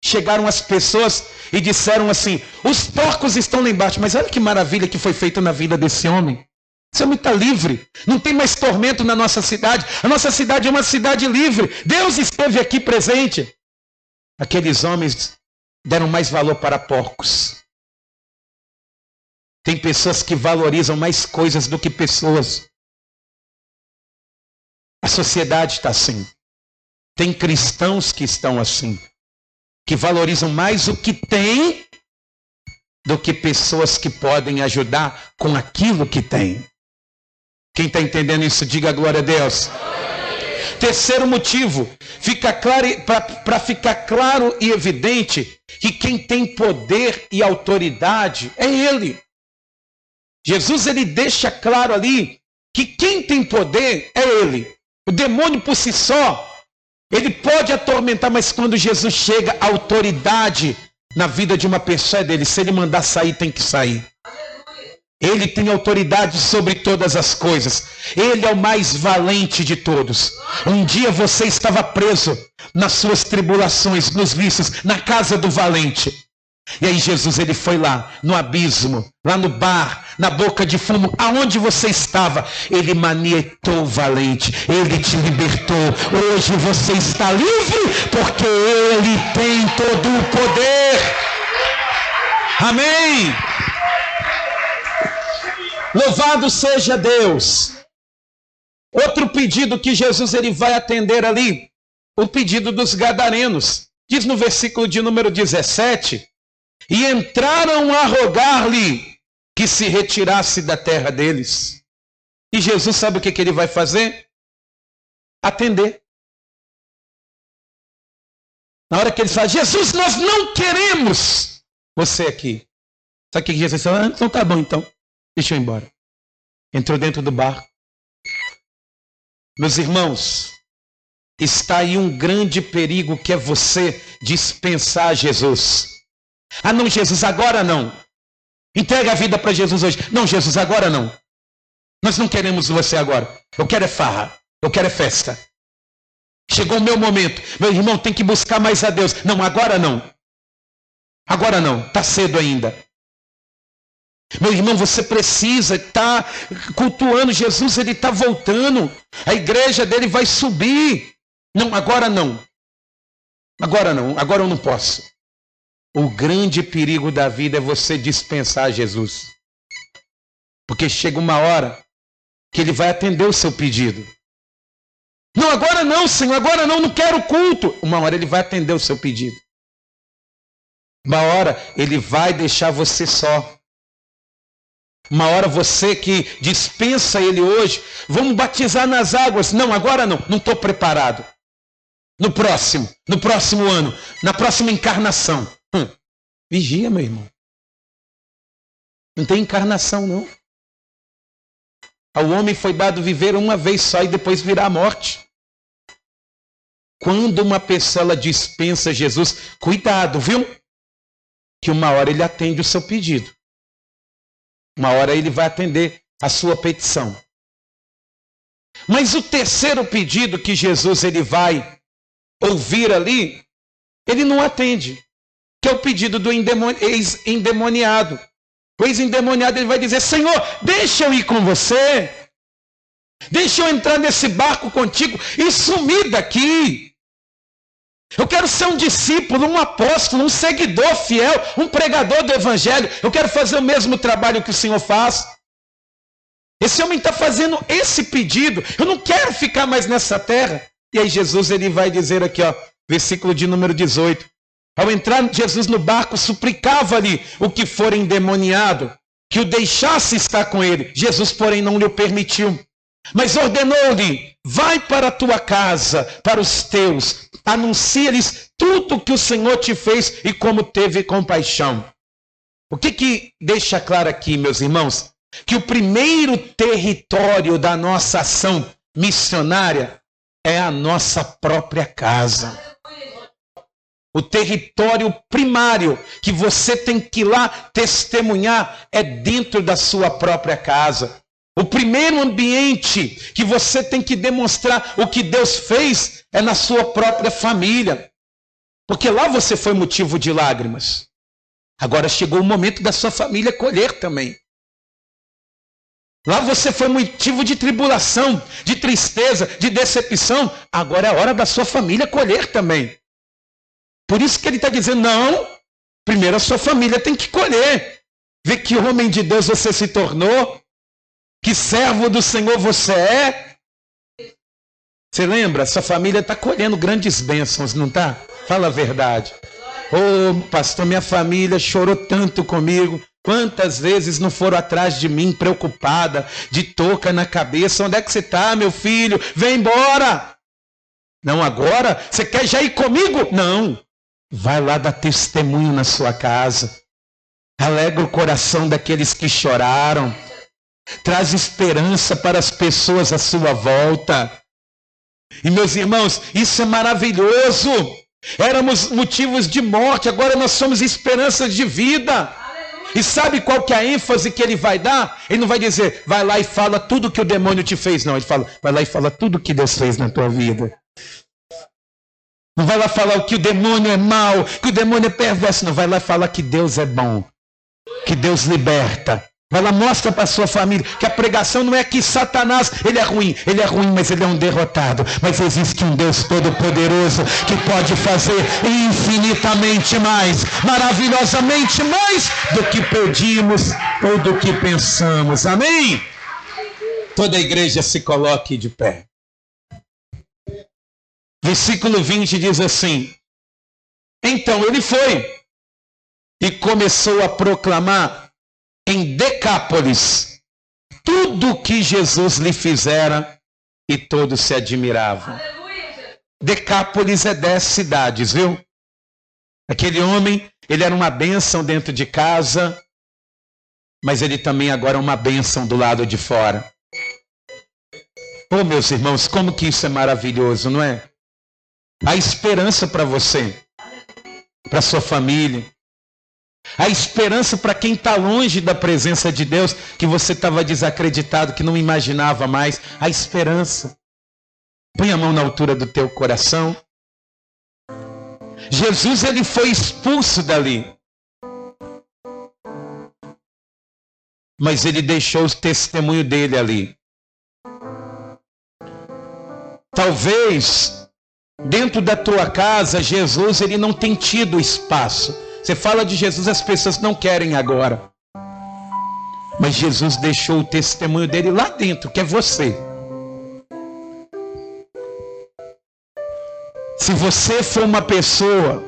chegaram as pessoas e disseram assim: os porcos estão lá embaixo. Mas olha que maravilha que foi feita na vida desse homem. Esse homem está livre, não tem mais tormento na nossa cidade. A nossa cidade é uma cidade livre. Deus esteve aqui presente. Aqueles homens deram mais valor para porcos. Tem pessoas que valorizam mais coisas do que pessoas. A sociedade está assim. Tem cristãos que estão assim, que valorizam mais o que tem do que pessoas que podem ajudar com aquilo que tem. Quem está entendendo isso, diga glória a Deus. Terceiro motivo, para ficar claro e evidente que quem tem poder e autoridade é Ele. Jesus, ele deixa claro ali que quem tem poder é Ele. O demônio por si só, ele pode atormentar, mas quando Jesus chega, a autoridade na vida de uma pessoa é dele. Se ele mandar sair, tem que sair. Ele tem autoridade sobre todas as coisas. Ele é o mais valente de todos. Um dia você estava preso nas suas tribulações, nos vícios, na casa do valente. E aí Jesus, ele foi lá, no abismo, lá no bar, na boca de fumo, aonde você estava, ele manietou o valente, ele te libertou. Hoje você está livre, porque ele tem todo o poder. Amém? Louvado seja Deus. Outro pedido que Jesus, ele vai atender ali, o pedido dos gadarenos. Diz no versículo de número 17... E entraram a rogar-lhe que se retirasse da terra deles. E Jesus sabe o que ele vai fazer? Atender. Na hora que ele fala, Jesus, nós não queremos você aqui. Sabe o que Jesus fala? Então tá bom, então. Deixa eu ir embora. Entrou dentro do barco. Meus irmãos, está aí um grande perigo que é você dispensar Jesus. Ah não, Jesus, agora não. Entrega a vida para Jesus hoje. Não, Jesus, agora não. Nós não queremos você agora. Eu quero é farra. Eu quero é festa. Chegou o meu momento. Meu irmão tem que buscar mais a Deus. Não, agora não. Agora não. Está cedo ainda. Meu irmão, você precisa estar cultuando Jesus. Ele está voltando. A igreja dele vai subir. Não, agora não. Agora não. Agora eu não posso. O grande perigo da vida é você dispensar Jesus. Porque chega uma hora que ele vai atender o seu pedido. Não, agora não, Senhor, agora não quero culto. Uma hora ele vai atender o seu pedido. Uma hora ele vai deixar você só. Uma hora você que dispensa ele hoje, vamos batizar nas águas. Não, agora não estou preparado. No próximo ano, na próxima encarnação. Vigia, meu irmão. Não tem encarnação, não. Ao homem foi dado viver uma vez só e depois virá a morte. Quando uma pessoa dispensa Jesus, cuidado, viu? Que uma hora ele atende o seu pedido. Uma hora ele vai atender a sua petição. Mas o terceiro pedido que Jesus ele vai ouvir ali, ele não atende. Que é o pedido do ex-endemoniado. O ex-endemoniado ele vai dizer, Senhor, deixa eu ir com você. Deixa eu entrar nesse barco contigo e sumir daqui. Eu quero ser um discípulo, um apóstolo, um seguidor fiel, um pregador do evangelho. Eu quero fazer o mesmo trabalho que o Senhor faz. Esse homem está fazendo esse pedido. Eu não quero ficar mais nessa terra. E aí Jesus ele vai dizer aqui, ó, versículo de número 18. Ao entrar Jesus no barco, suplicava-lhe o que for endemoniado, que o deixasse estar com ele. Jesus, porém, não lhe o permitiu. Mas ordenou-lhe, vai para a tua casa, para os teus, anuncia-lhes tudo o que o Senhor te fez e como teve compaixão. O que deixa claro aqui, meus irmãos? Que o primeiro território da nossa ação missionária é a nossa própria casa. O território primário que você tem que ir lá testemunhar é dentro da sua própria casa. O primeiro ambiente que você tem que demonstrar o que Deus fez é na sua própria família. Porque lá você foi motivo de lágrimas. Agora chegou o momento da sua família colher também. Lá você foi motivo de tribulação, de tristeza, de decepção. Agora é a hora da sua família colher também. Por isso que ele está dizendo, não, Primeiro a sua família tem que colher. Ver que homem de Deus você se tornou. Que servo do Senhor você é. Você lembra? Sua família está colhendo grandes bênçãos, não está? Fala a verdade. Ô, pastor, minha família chorou tanto comigo. Quantas vezes não foram atrás de mim, preocupada, de touca na cabeça? Onde é que você está, meu filho? Vem embora! Não agora? Você quer já ir comigo? Não. Vai lá dar testemunho na sua casa. Alegra o coração daqueles que choraram. Traz esperança para as pessoas à sua volta. E meus irmãos, isso é maravilhoso. Éramos motivos de morte, agora nós somos esperanças de vida. E sabe qual que é a ênfase que ele vai dar? Ele não vai dizer, vai lá e fala tudo que o demônio te fez. Não, ele fala, vai lá e fala tudo que Deus fez na tua vida. Não vai lá falar que o demônio é mau, que o demônio é perverso. Não, vai lá e fala que Deus é bom, que Deus liberta. Vai lá, mostra para a sua família que a pregação não é que Satanás, ele é ruim, mas ele é um derrotado. Mas existe um Deus todo-poderoso que pode fazer infinitamente mais, maravilhosamente mais do que pedimos ou do que pensamos. Amém? Toda a igreja se coloque de pé. Versículo 20 diz assim: então ele foi e começou a proclamar em Decápolis tudo o que Jesus lhe fizera, e todos se admiravam. Decápolis é 10 cidades, viu? Aquele homem, ele era uma bênção dentro de casa, mas ele também agora é uma bênção do lado de fora. Oh, meus irmãos, como que isso é maravilhoso, não é? Há esperança para você, para sua família. A esperança para quem está longe da presença de Deus, que você estava desacreditado, que não imaginava mais. A esperança. Põe a mão na altura do teu coração. Jesus, ele foi expulso dali. Mas ele deixou o testemunho dele ali. Talvez, dentro da tua casa, Jesus, ele não tem tido espaço. Você fala de Jesus, as pessoas não querem agora. Mas Jesus deixou o testemunho dele lá dentro, que é você. Se você for uma pessoa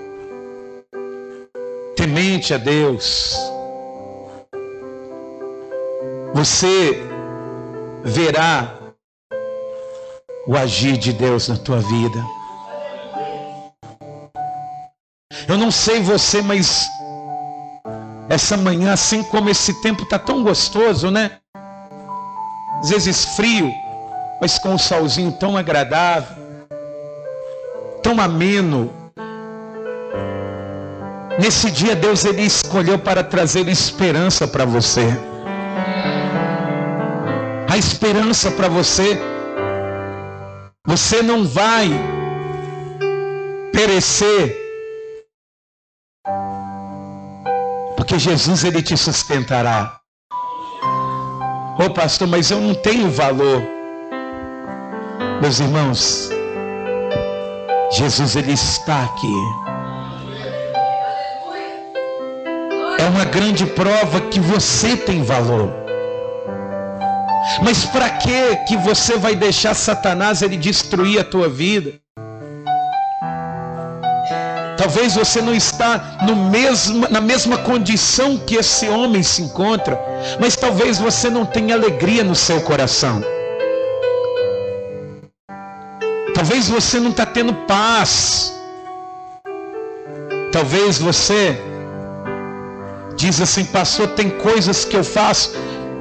temente a Deus, você verá o agir de Deus na tua vida. Eu não sei você, mas essa manhã, assim como esse tempo está tão gostoso, né? Às vezes frio, mas com o solzinho tão agradável, tão ameno. Nesse dia Deus, ele escolheu para trazer esperança para você. A esperança para você. Você não vai perecer, porque Jesus, ele te sustentará. Ô pastor, mas eu não tenho valor. Meus irmãos, Jesus, ele está aqui. É uma grande prova que você tem valor. Mas para que você vai deixar Satanás ele destruir a tua vida? Talvez você não está na mesma condição que esse homem se encontra, mas talvez você não tenha alegria no seu coração. Talvez você não está tendo paz. Talvez você diz assim, pastor, tem coisas que eu faço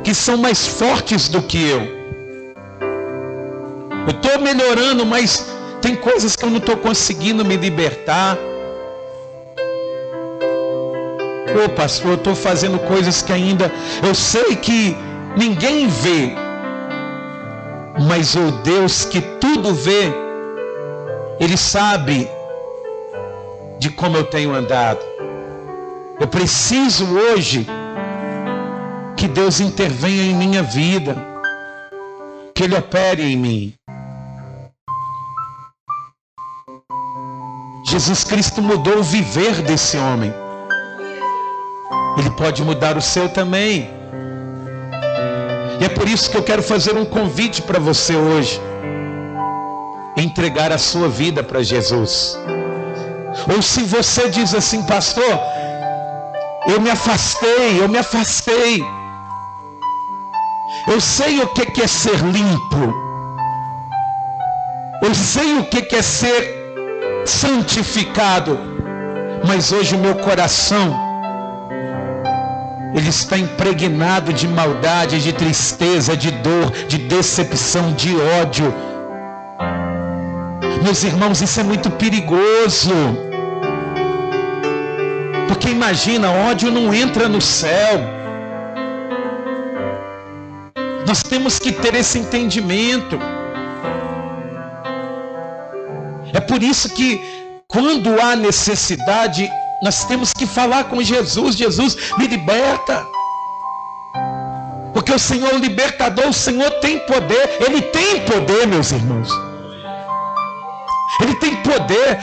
que são mais fortes do que eu. Eu estou melhorando, mas tem coisas que eu não estou conseguindo me libertar. Ô pastor, eu estou fazendo coisas que ainda eu sei que ninguém vê, mas o Deus que tudo vê, ele sabe de como eu tenho andado. Eu preciso hoje que Deus intervenha em minha vida, que ele opere em mim. Jesus Cristo mudou o viver desse homem. Ele pode mudar o seu também. E é por isso que eu quero fazer um convite para você hoje. Entregar a sua vida para Jesus. Ou se você diz assim, pastor, eu me afastei. Eu sei o que é ser limpo. Eu sei o que é ser santificado. Mas hoje o meu coração, ele está impregnado de maldade, de tristeza, de dor, de decepção, de ódio. Meus irmãos, isso é muito perigoso. Porque imagina, ódio não entra no céu. Nós temos que ter esse entendimento. É por isso que quando há necessidade, nós temos que falar com Jesus. Jesus, me liberta. Porque o Senhor é o libertador, o Senhor tem poder. Ele tem poder, meus irmãos. Ele tem poder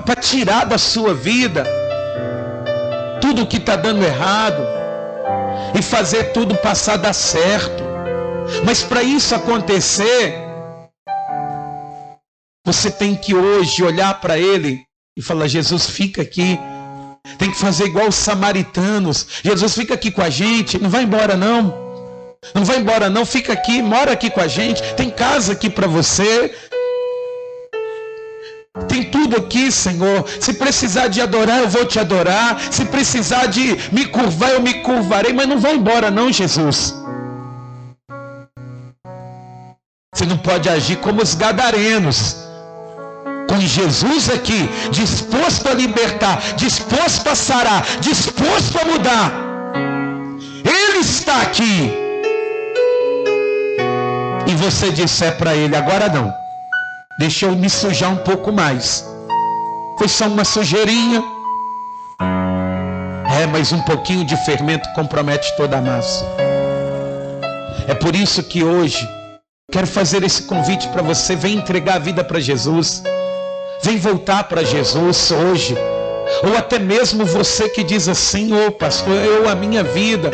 para tirar da sua vida tudo o que está dando errado e fazer tudo passar a dar certo. Mas para isso acontecer, você tem que hoje olhar para Ele e falar, Jesus, fica aqui. Tem que fazer igual os samaritanos. Jesus, fica aqui com a gente, não vai embora não. Não vai embora não, fica aqui, mora aqui com a gente. Tem casa aqui para você. Tem tudo aqui, Senhor. Se precisar de adorar, eu vou te adorar. Se precisar de me curvar, eu me curvarei. Mas não vai embora não, Jesus. Você não pode agir como os gadarenos. Com Jesus aqui, disposto a libertar, disposto a sarar, disposto a mudar. Ele está aqui. E você disser para Ele, agora não. Deixa eu me sujar um pouco mais. Foi só uma sujeirinha. Mas um pouquinho de fermento compromete toda a massa. É por isso que hoje quero fazer esse convite para você. Vem entregar a vida para Jesus. Vem voltar para Jesus hoje. Ou até mesmo você que diz assim, ô pastor, a minha vida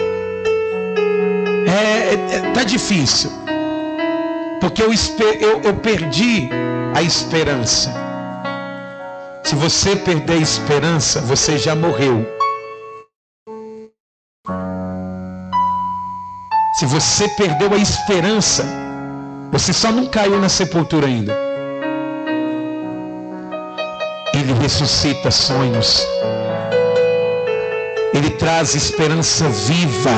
tá difícil. Porque eu perdi a esperança. Se você perder a esperança, você já morreu. Se você perdeu a esperança, você só não caiu na sepultura ainda. Ele ressuscita sonhos. Ele traz esperança viva.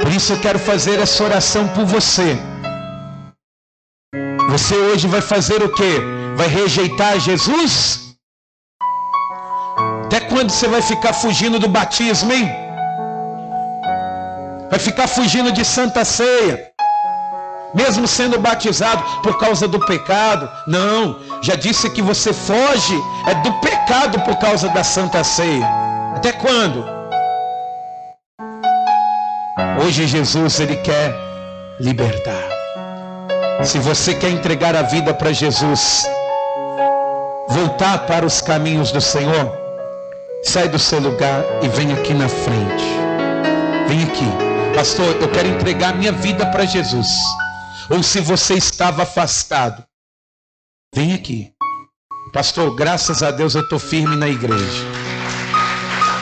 Por isso eu quero fazer essa oração por você. Você hoje vai fazer o quê? Vai rejeitar Jesus? Até quando você vai ficar fugindo do batismo, hein? Vai ficar fugindo de Santa Ceia? Mesmo sendo batizado por causa do pecado? Não, já disse que você foge do pecado por causa da Santa Ceia. Até quando? Hoje Jesus, Ele quer libertar. Se você quer entregar a vida para Jesus, voltar para os caminhos do Senhor, sai do seu lugar e vem aqui na frente. Vem aqui. Pastor, eu quero entregar minha vida para Jesus. Ou se você estava afastado, vem aqui. Pastor, graças a Deus eu estou firme na igreja.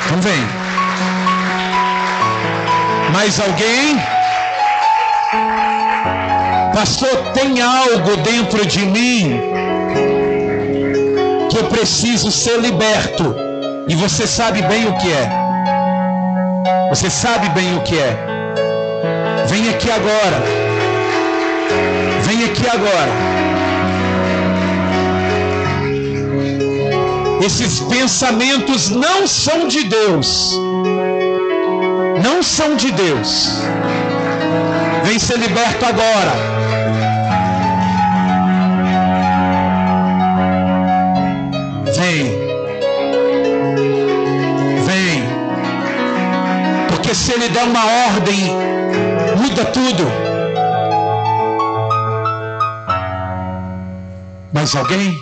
Então vem. Mais alguém? Pastor, tem algo dentro de mim que eu preciso ser liberto. E você sabe bem o que é. Você sabe bem o que é. Vem aqui agora. Vem aqui agora. Esses pensamentos não são de Deus. Não são de Deus. Vem ser liberto agora. Vem. Vem. Porque se Ele der uma ordem, muda tudo. Mais alguém?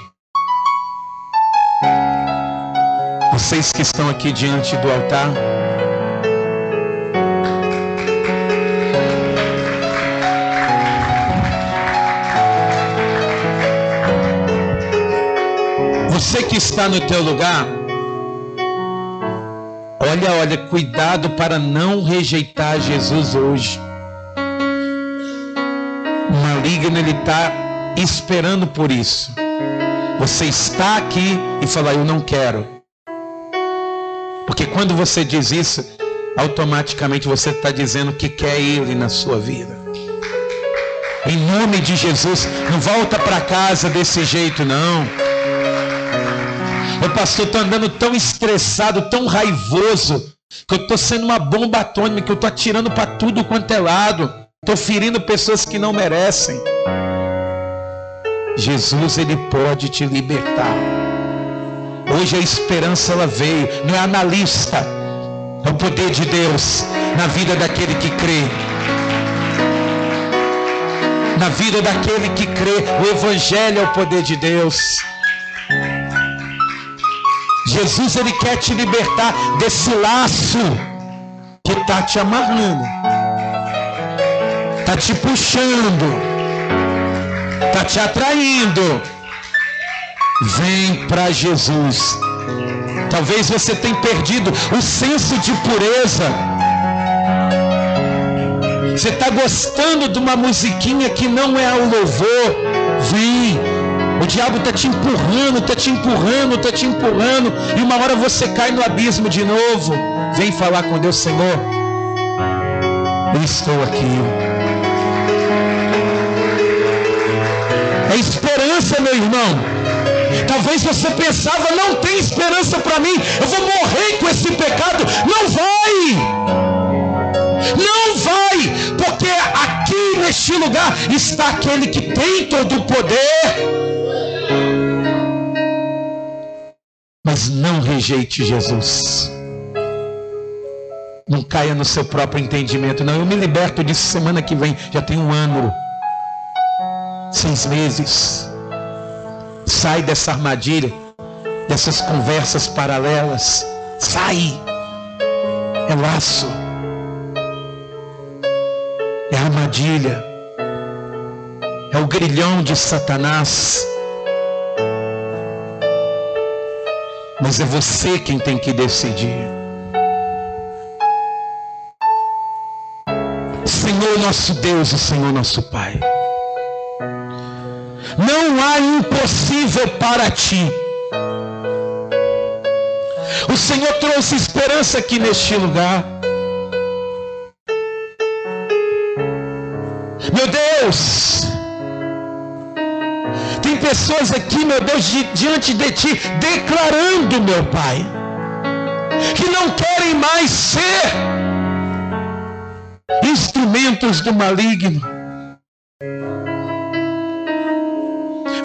Vocês que estão aqui diante do altar, você que está no teu lugar, olha, cuidado para não rejeitar Jesus hoje. O maligno, ele está esperando por isso. Você está aqui e fala, eu não quero. Porque quando você diz isso, automaticamente você está dizendo que quer Ele na sua vida. Em nome de Jesus, não volta para casa desse jeito não. O pastor está andando tão estressado, tão raivoso, que eu estou sendo uma bomba atômica, que eu estou atirando para tudo quanto é lado. Estou ferindo pessoas que não merecem. Jesus, Ele pode te libertar. Hoje a esperança, ela veio. Não é analista. É o poder de Deus na vida daquele que crê. Na vida daquele que crê. O Evangelho é o poder de Deus. Jesus, Ele quer te libertar desse laço que está te amarrando, está te puxando, está te atraindo. Vem para Jesus. Talvez você tenha perdido o senso de pureza. Você está gostando de uma musiquinha que não é o louvor. Vem. O diabo está te empurrando, está te empurrando, está te empurrando. E uma hora você cai no abismo de novo. Vem falar com Deus, Senhor. Eu estou aqui. É esperança, meu irmão. Talvez você pensava, não tem esperança para mim. Eu vou morrer com esse pecado. Não vai. Não vai. Porque aqui neste lugar está aquele que tem todo o poder. Mas não rejeite Jesus. Não caia no seu próprio entendimento. Não, eu me liberto disso semana que vem. Já tem 1 ano. 6 meses. Sai dessa armadilha. Dessas conversas paralelas. Sai. É laço. É armadilha. É o grilhão de Satanás. Mas é você quem tem que decidir. Senhor nosso Deus e Senhor nosso Pai, não há impossível para ti. O Senhor trouxe esperança aqui neste lugar. Meu Deus, tem pessoas aqui, meu Deus, diante de ti, declarando, meu Pai, que não querem mais ser instrumentos do maligno.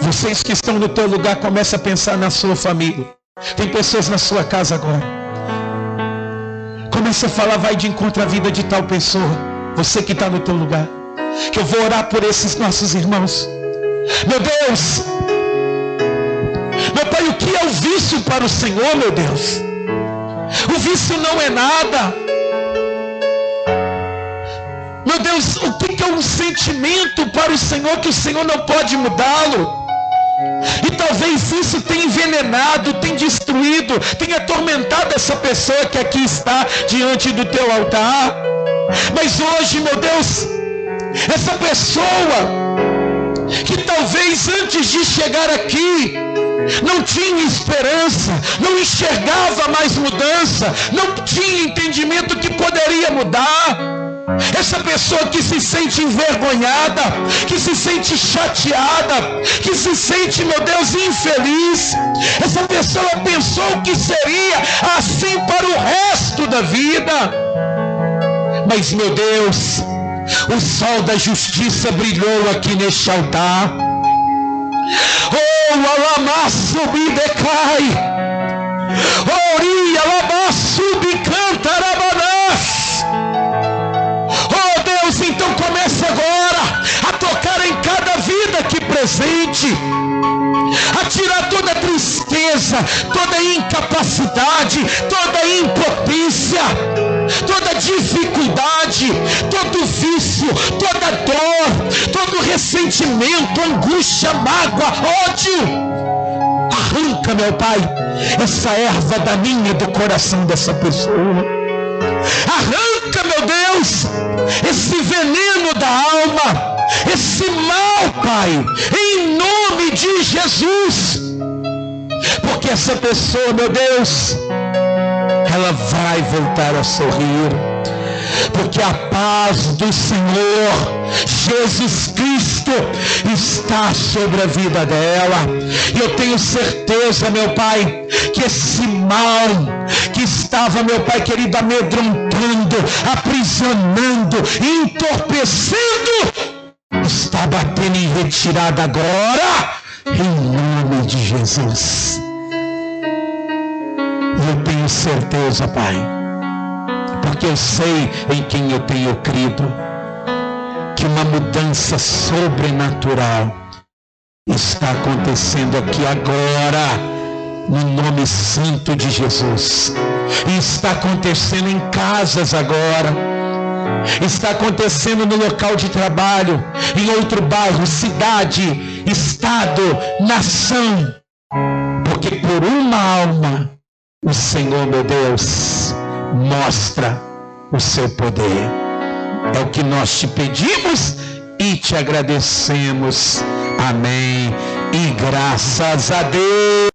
Vocês que estão no teu lugar, começa a pensar na sua família. Tem pessoas na sua casa agora. Começa a falar, vai de encontro à vida de tal pessoa. Você que está no teu lugar. Que eu vou orar por esses nossos irmãos. Meu Deus, meu Pai, o que é o vício para o Senhor, meu Deus? O vício não é nada. Meu Deus, o que é um sentimento para o Senhor que o Senhor não pode mudá-lo? E talvez isso tenha envenenado, tenha destruído, tenha atormentado essa pessoa que aqui está diante do teu altar. Mas hoje, meu Deus, essa pessoa que talvez antes de chegar aqui não tinha esperança, não enxergava mais mudança, não tinha entendimento que poderia mudar. Essa pessoa que se sente envergonhada, que se sente chateada, que se sente, meu Deus, infeliz. Essa pessoa pensou que seria assim para o resto da vida. Mas, meu Deus, o sol da justiça brilhou aqui neste altar. Oh, alamaço bidecai. Ori alamaço bicantarabadás. Oh, Deus, então comece agora a tocar em cada vida aqui presente, a tirar toda a tristeza, fraqueza, toda incapacidade, toda impotência, toda dificuldade, todo vício, toda dor, todo ressentimento, angústia, mágoa, ódio. Arranca, meu Pai, essa erva daninha do coração dessa pessoa. Arranca, meu Deus, esse veneno da alma, esse mal, Pai, em nome de Jesus. Porque essa pessoa, meu Deus, ela vai voltar a sorrir. Porque a paz do Senhor Jesus Cristo está sobre a vida dela. E eu tenho certeza, meu Pai, que esse mal que estava, meu Pai querido, amedrontando, aprisionando, entorpecendo, está batendo em retirada agora, em nome de Jesus. E eu tenho certeza, Pai, porque eu sei em quem eu tenho crido, que uma mudança sobrenatural está acontecendo aqui agora, no nome santo de Jesus. E está acontecendo em casas agora, está acontecendo no local de trabalho, em outro bairro, cidade, estado, nação, porque por uma alma o Senhor, meu Deus, mostra o seu poder. É o que nós te pedimos e te agradecemos. Amém. E graças a Deus.